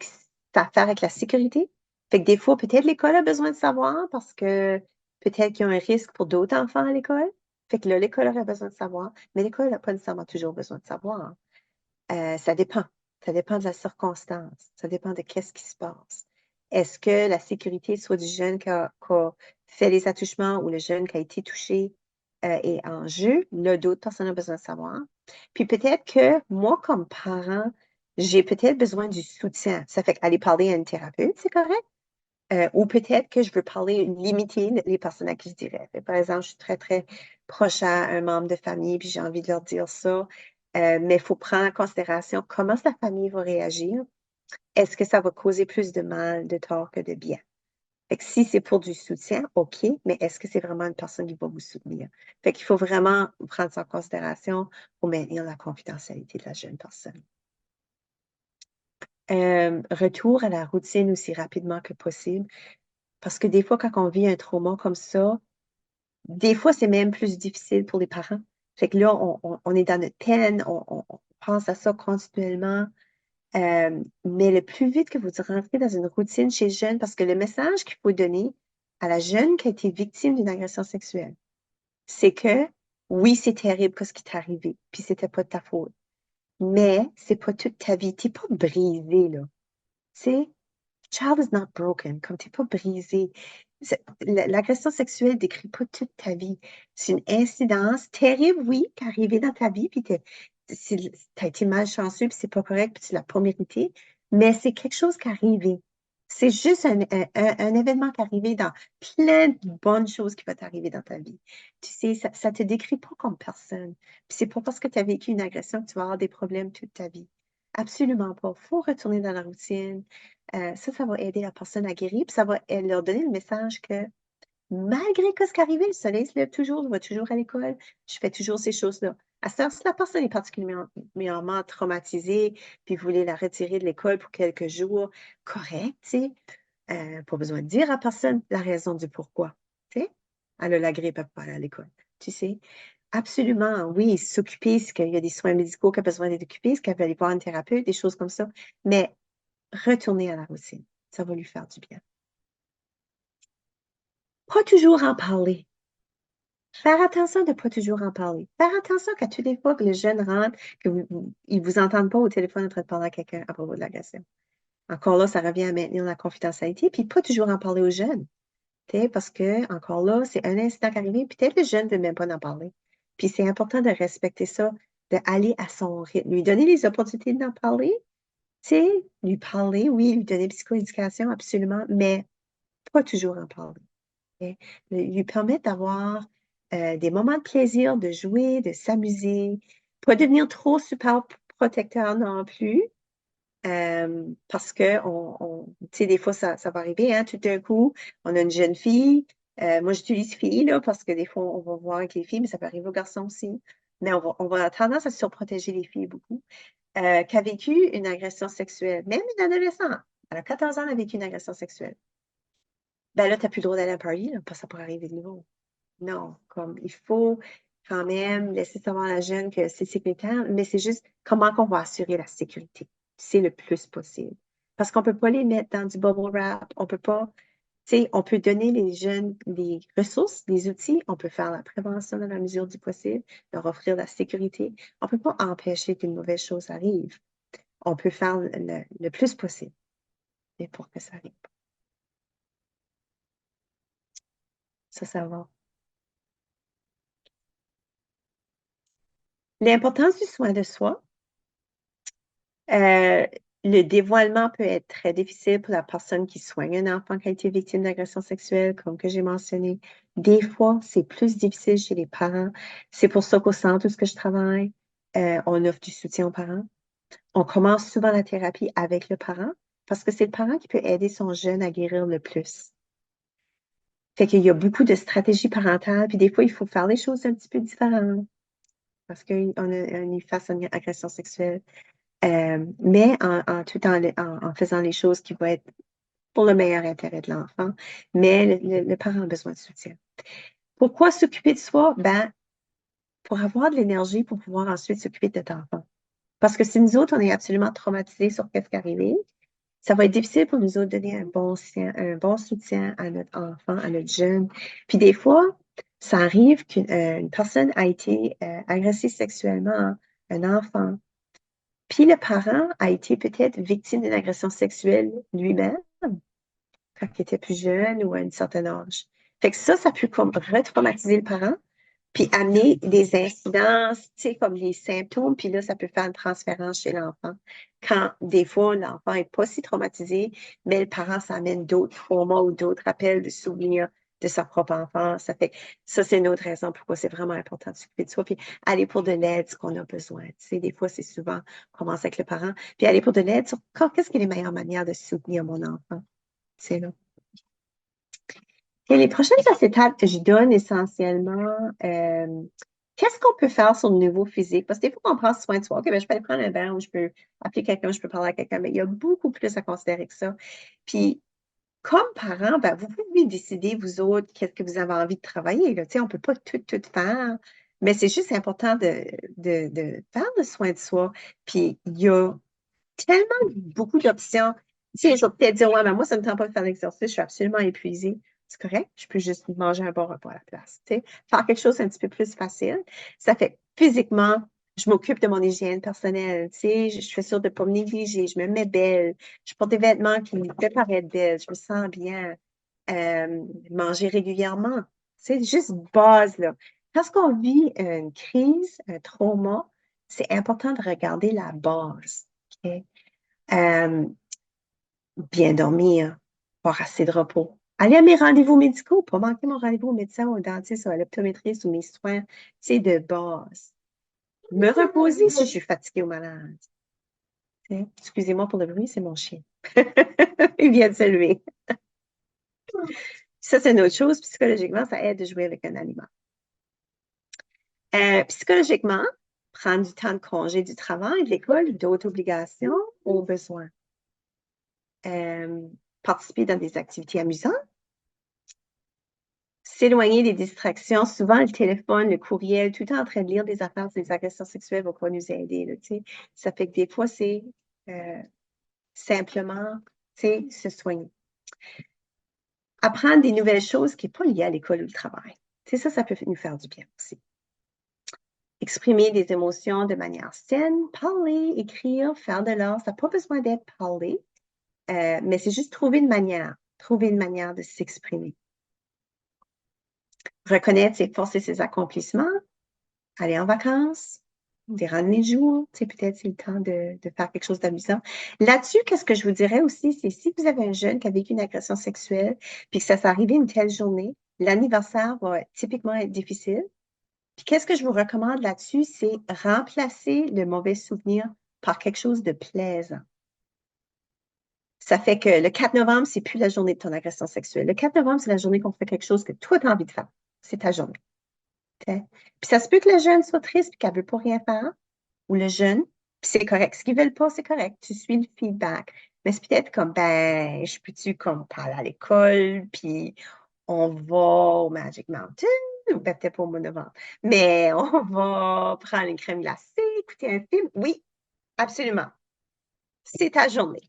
ça a à faire avec la sécurité, fait que des fois, peut-être l'école a besoin de savoir parce que peut-être qu'il y a un risque pour d'autres enfants à l'école. Fait que là, l'école aurait besoin de savoir, mais l'école n'a pas nécessairement toujours besoin de savoir. Ça dépend. Ça dépend de la circonstance. Ça dépend de qu'est-ce qui se passe. Est-ce que la sécurité, soit du jeune qui a fait les attouchements ou le jeune qui a été touché, est en jeu? Là, d'autres personnes ont besoin de savoir. Puis peut-être que moi, comme parent, j'ai peut-être besoin du soutien. Ça fait qu'aller parler à une thérapeute, c'est correct. Ou peut-être que je veux parler, limiter les personnes à qui je dirais. Par exemple, je suis très, très proche à un membre de famille, puis j'ai envie de leur dire ça. Mais il faut prendre en considération comment sa famille va réagir. Est-ce que ça va causer plus de mal, de tort que de bien? Fait que si c'est pour du soutien, OK, mais est-ce que c'est vraiment une personne qui va vous soutenir? Fait qu'il faut vraiment prendre ça en considération pour maintenir la confidentialité de la jeune personne. Retour à la routine aussi rapidement que possible. Parce que des fois, quand on vit un trauma comme ça, Des fois, c'est même plus difficile pour les parents. Fait que là, on est dans notre peine, on pense à ça continuellement. Mais le plus vite que vous rentrez dans une routine chez le jeune, parce que le message qu'il faut donner à la jeune qui a été victime d'une agression sexuelle, c'est que oui, c'est terrible ce qui t'est arrivé, puis c'était pas de ta faute. Mais c'est pas toute ta vie. T'es pas brisé, là. Tu sais, child is not broken, comme t'es pas brisé. L'agression sexuelle décrit pas toute ta vie. C'est une incidence terrible, oui, qui est arrivée dans ta vie, puis t'as été malchanceux, puis c'est pas correct, puis tu l'as pas mérité, mais c'est quelque chose qui est arrivé. C'est juste un événement qui est arrivé dans plein de bonnes choses qui vont t'arriver dans ta vie. Tu sais, ça te décrit pas comme personne. Puis c'est pas parce que tu as vécu une agression que tu vas avoir des problèmes toute ta vie. Absolument pas. Il faut retourner dans la routine. Ça va aider la personne à guérir, puis ça va leur donner le message que malgré ce qui est arrivé, le soleil se lève toujours, je vais toujours à l'école, je fais toujours ces choses-là. À ce temps, si la personne est particulièrement traumatisée, puis vous voulez la retirer de l'école pour quelques jours, correct, tu sais, pas besoin de dire à personne la raison du pourquoi, tu sais. Elle a la grippe, elle peut pas aller à l'école, tu sais. Absolument, oui, s'occuper, est-ce qu'il y a des soins médicaux qu'elle a besoin d'être occupée, est-ce qu'elle va aller voir un thérapeute, des choses comme ça. Mais retourner à la routine, ça va lui faire du bien. Pas toujours en parler. Faire attention de ne pas toujours en parler. Faire attention qu'à toutes les fois que le jeune rentre, qu'ils ne vous entendent pas au téléphone en train de parler à quelqu'un à propos de l'agression. Encore là, ça revient à maintenir la confidentialité, puis pas toujours en parler aux jeunes. Parce que, encore là, c'est un incident qui est arrivé, peut-être le jeune ne veut même pas en parler. Puis c'est important de respecter ça, d'aller à son rythme, lui donner les opportunités d'en parler, lui parler, oui, lui donner psychoéducation, absolument, mais pas toujours en parler. Lui permettre d'avoir des moments de plaisir, de jouer, de s'amuser, pas devenir trop super protecteur non plus, parce que tu sais, des fois, ça va arriver, hein, tout d'un coup, on a une jeune fille, moi j'utilise fille, là, parce que des fois, on va voir avec les filles, mais ça peut arriver aux garçons aussi, mais on va avoir tendance à surprotéger les filles beaucoup, qui a vécu une agression sexuelle, même une adolescente, elle a 14 ans, elle a vécu une agression sexuelle. Ben là, tu n'as plus le droit d'aller à un party, là, parce que ça pourrait arriver de nouveau. Non, comme il faut quand même laisser savoir à la jeune que c'est sécuritaire, mais c'est juste comment qu'on va assurer la sécurité. C'est le plus possible. Parce qu'on ne peut pas les mettre dans du bubble wrap, on peut pas, tu sais, on peut donner les jeunes des ressources, des outils, on peut faire la prévention dans la mesure du possible, leur offrir la sécurité. On ne peut pas empêcher qu'une mauvaise chose arrive. On peut faire le plus possible, mais pour que ça arrive. Ça va. L'importance du soin de soi. Le dévoilement peut être très difficile pour la personne qui soigne un enfant qui a été victime d'agression sexuelle, comme que j'ai mentionné. Des fois, c'est plus difficile chez les parents. C'est pour ça qu'au centre où je travaille, on offre du soutien aux parents. On commence souvent la thérapie avec le parent parce que c'est le parent qui peut aider son jeune à guérir le plus. Fait qu'il y a beaucoup de stratégies parentales, puis des fois, il faut faire les choses un petit peu différemment parce qu'on est face à une agression sexuelle. Mais tout en faisant les choses qui vont être pour le meilleur intérêt de l'enfant. Mais le parent a besoin de soutien. Pourquoi s'occuper de soi? Ben, pour avoir de l'énergie pour pouvoir ensuite s'occuper de notre enfant. Parce que si nous autres, on est absolument traumatisés sur ce qui est arrivé, ça va être difficile pour nous autres de donner un bon soutien à notre enfant, à notre jeune. Puis des fois, ça arrive qu'une personne a été agressée sexuellement, un enfant. Puis le parent a été peut-être victime d'une agression sexuelle lui-même quand il était plus jeune ou à un certain âge. Fait que ça peut comme retraumatiser le parent, puis amener des incidences, tu sais, comme les symptômes, puis là, ça peut faire une transférence chez l'enfant. Quand des fois, l'enfant n'est pas si traumatisé, mais le parent, ça amène d'autres traumas ou d'autres rappels de souvenirs de sa propre enfance. Ça, c'est une autre raison pourquoi c'est vraiment important de s'occuper de soi, puis aller pour de l'aide, ce qu'on a besoin. Tu sais, des fois, c'est souvent, on commence avec le parent, puis aller pour de l'aide sur qu'est-ce qui est les meilleures manières de soutenir mon enfant. C'est là. Et les prochaines étapes que je donne essentiellement, qu'est-ce qu'on peut faire sur le niveau physique? Parce que des fois, on prend soin de soi. OK, ben, je peux aller prendre un bain ou je peux appeler quelqu'un, je peux parler à quelqu'un, mais il y a beaucoup plus à considérer que ça. Puis, comme parents, ben, vous pouvez décider, vous autres, qu'est-ce que vous avez envie de travailler. Là. Tu sais, on ne peut pas tout faire, mais c'est juste important de faire le soin de soi. Puis, il y a tellement beaucoup d'options. Tu sais, je vais peut-être dire, ouais, mais moi, ça ne me tente pas de faire l'exercice, je suis absolument épuisée. C'est correct, je peux juste manger un bon repas à la place. Tu sais. Faire quelque chose un petit peu plus facile. Ça fait physiquement, je m'occupe de mon hygiène personnelle. Tu sais, je fais sûr de ne pas me négliger, je me mets belle, je porte des vêtements qui me font paraître belle, je me sens bien. Manger régulièrement. C'est juste base, là. Lorsqu'on vit une crise, un trauma, c'est important de regarder la base. OK? Euh, bien dormir, avoir assez de repos. Aller à mes rendez-vous médicaux, pas manquer mon rendez-vous au médecin, au dentiste, ou à l'optométriste ou mes soins, c'est de base. Me reposer si je suis fatiguée ou malade. Excusez-moi pour le bruit, c'est mon chien. Il vient de se lever. Ça, c'est une autre chose. Psychologiquement, ça aide de jouer avec un animal. Psychologiquement, prendre du temps de congé du travail, de l'école, d'autres obligations aux besoins. Participer dans des activités amusantes. S'éloigner des distractions, souvent le téléphone, le courriel, tout le temps en train de lire des affaires sur les agressions sexuelles ne va pas nous aider. Là, ça fait que des fois, c'est simplement se soigner. Apprendre des nouvelles choses qui ne sont pas liées à l'école ou le travail. Ça peut nous faire du bien aussi. Exprimer des émotions de manière saine, parler, écrire, faire de l'art, ça n'a pas besoin d'être parlé, mais c'est juste trouver une manière de s'exprimer. Reconnaître ses forces et ses accomplissements, aller en vacances, des randonnées de jour, peut-être c'est le temps de faire quelque chose d'amusant. Là-dessus, qu'est-ce que je vous dirais aussi, c'est si vous avez un jeune qui a vécu une agression sexuelle, puis que ça s'est arrivé une telle journée, l'anniversaire va typiquement être difficile. Puis qu'est-ce que je vous recommande là-dessus, c'est remplacer le mauvais souvenir par quelque chose de plaisant. Ça fait que le 4 novembre, c'est plus la journée de ton agression sexuelle. Le 4 novembre, c'est la journée qu'on fait quelque chose que toi, tu as envie de faire. C'est ta journée. Okay? Puis ça se peut que le jeune soit triste et qu'elle ne veut pas rien faire, ou le jeune, puis c'est correct. Ce qu'ils ne veulent pas, c'est correct. Tu suis le feedback. Mais c'est peut-être comme, ben, je peux-tu comme parler à l'école, puis on va au Magic Mountain, ou ben, peut-être pas au mois de novembre, mais on va prendre une crème glacée, écouter un film. Oui, absolument. C'est ta journée.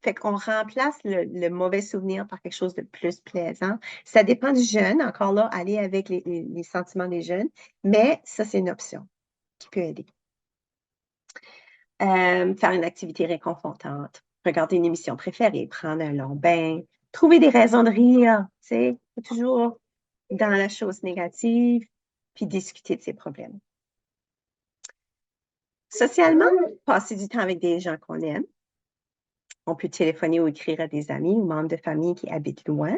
Fait qu'on remplace le mauvais souvenir par quelque chose de plus plaisant. Ça dépend du jeune. Encore là, aller avec les sentiments des jeunes. Mais ça, c'est une option qui peut aider. Faire une activité réconfortante. Regarder une émission préférée. Prendre un long bain. Trouver des raisons de rire. Toujours dans la chose négative. Puis discuter de ses problèmes. Socialement, passer du temps avec des gens qu'on aime. On peut téléphoner ou écrire à des amis ou membres de famille qui habitent loin,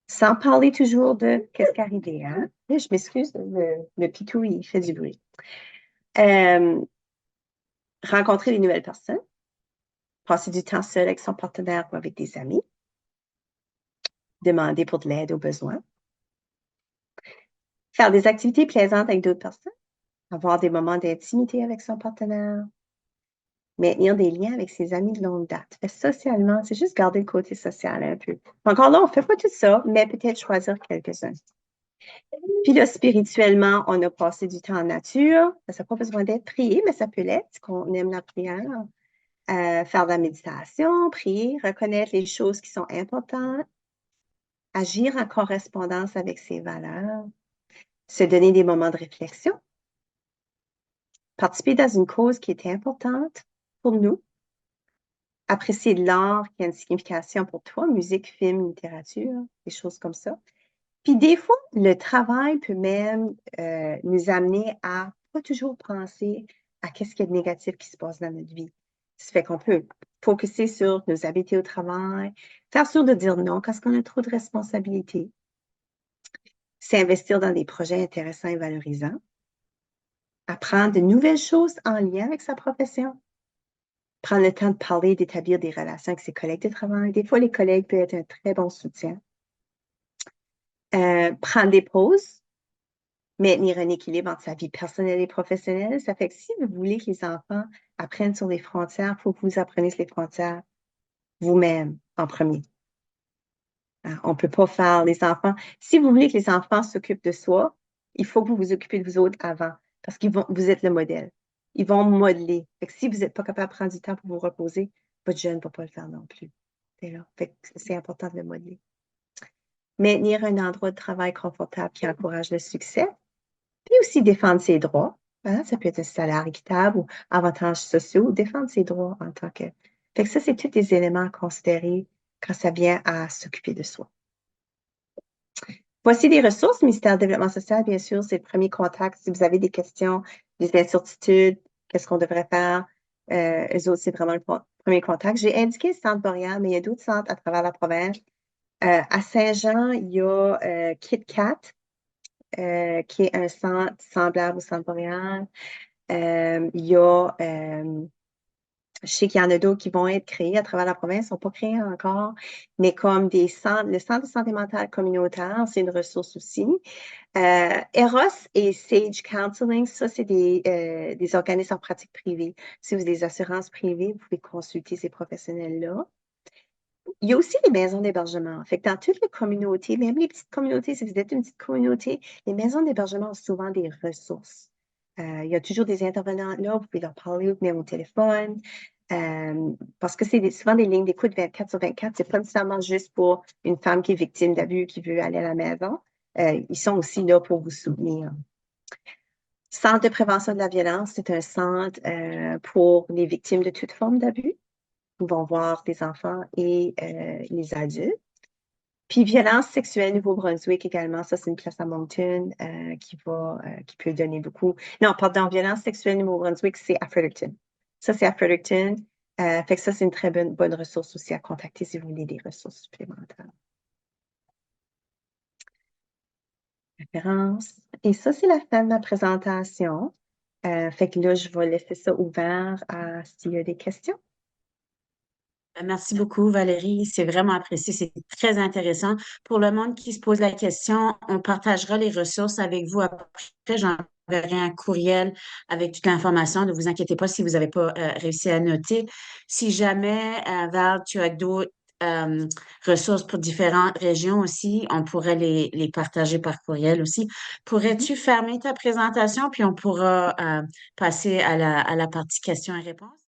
sans parler toujours de qu'est-ce qui est arrivé. Hein? Je m'excuse, le pitou, il fait du bruit. Rencontrer des nouvelles personnes, passer du temps seul avec son partenaire ou avec des amis, demander pour de l'aide aux besoins, faire des activités plaisantes avec d'autres personnes, avoir des moments d'intimité avec son partenaire, maintenir des liens avec ses amis de longue date. Socialement, c'est juste garder le côté social un peu. Encore là, on ne fait pas tout ça, mais peut-être choisir quelques-uns. Puis là, spirituellement, on a passé du temps en nature. Ça n'a pas besoin d'être prié, mais ça peut l'être, qu'on aime la prière. Faire de la méditation, prier, reconnaître les choses qui sont importantes, agir en correspondance avec ses valeurs, se donner des moments de réflexion, participer dans une cause qui est importante pour nous, apprécier de l'art qui a une signification pour toi, musique, film, littérature, des choses comme ça. Puis des fois, le travail peut même nous amener à pas toujours penser à qu'est-ce qu'il y a de négatif qui se passe dans notre vie. Ça fait qu'on peut focuser sur nos habiletés au travail, faire sûr de dire non quand on a trop de responsabilités, s'investir dans des projets intéressants et valorisants, apprendre de nouvelles choses en lien avec sa profession, prendre le temps de parler, d'établir des relations avec ses collègues de travail. Des fois, les collègues peuvent être un très bon soutien. Prendre des pauses, maintenir un équilibre entre sa vie personnelle et professionnelle. Ça fait que si vous voulez que les enfants apprennent sur les frontières, il faut que vous appreniez sur les frontières vous-même en premier. On ne peut pas faire les enfants. Si vous voulez que les enfants s'occupent de soi, il faut que vous vous occupiez de vous autres avant, parce vous êtes le modèle. Ils vont modeler. Fait que si vous n'êtes pas capable de prendre du temps pour vous reposer, votre jeune ne va pas le faire non plus. C'est là. Fait que c'est important de le modeler. Maintenir un endroit de travail confortable qui encourage le succès, puis aussi défendre ses droits. Hein. Ça peut être un salaire équitable ou avantages sociaux, défendre ses droits en tant que. Fait que ça, c'est tous des éléments à considérer quand ça vient à s'occuper de soi. Voici des ressources. Ministère du Développement social, bien sûr, c'est le premier contact. Si vous avez des questions, des incertitudes, qu'est-ce qu'on devrait faire? Eux autres, c'est vraiment le premier contact. J'ai indiqué le centre Boréal, mais il y a d'autres centres à travers la province. À Saint-Jean, il y a KitKat, qui est un centre semblable au centre Boréal. Il y a, je sais qu'il y en a d'autres qui vont être créés à travers la province, ils ne sont pas créés encore, mais comme des centres, le Centre de santé mentale communautaire, c'est une ressource aussi. Eros et Sage Counseling, ça, c'est des organismes en pratique privée. Si vous avez des assurances privées, vous pouvez consulter ces professionnels-là. Il y a aussi les maisons d'hébergement. Fait que dans toutes les communautés, même les petites communautés, si vous êtes une petite communauté, les maisons d'hébergement ont souvent des ressources. Il y a toujours des intervenants là, vous pouvez leur parler, ou venir au téléphone. Parce que c'est souvent des lignes d'écoute 24 sur 24. C'est pas nécessairement juste pour une femme qui est victime d'abus qui veut aller à la maison. Ils sont aussi là pour vous soutenir. Centre de prévention de la violence, c'est un centre pour les victimes de toute forme d'abus. Ils vont voir des enfants et les adultes. Puis violence sexuelle Nouveau-Brunswick également, ça c'est une place à Moncton qui peut donner beaucoup. Non, pardon, violence sexuelle Nouveau-Brunswick, c'est à Fredericton. Ça c'est à Fredericton. Fait que ça c'est une très bonne ressource aussi à contacter si vous voulez des ressources supplémentaires. Référence. Et ça c'est la fin de ma présentation. Fait que là je vais laisser ça ouvert à s'il y a des questions. Merci beaucoup, Valérie. C'est vraiment apprécié. C'est très intéressant. Pour le monde qui se pose la question, on partagera les ressources avec vous après. J'enverrai un courriel avec toute l'information. Ne vous inquiétez pas si vous n'avez pas réussi à noter. Si jamais, Val, tu as d'autres ressources pour différentes régions aussi, on pourrait les partager par courriel aussi. Pourrais-tu fermer ta présentation, puis on pourra passer à la partie questions et réponses?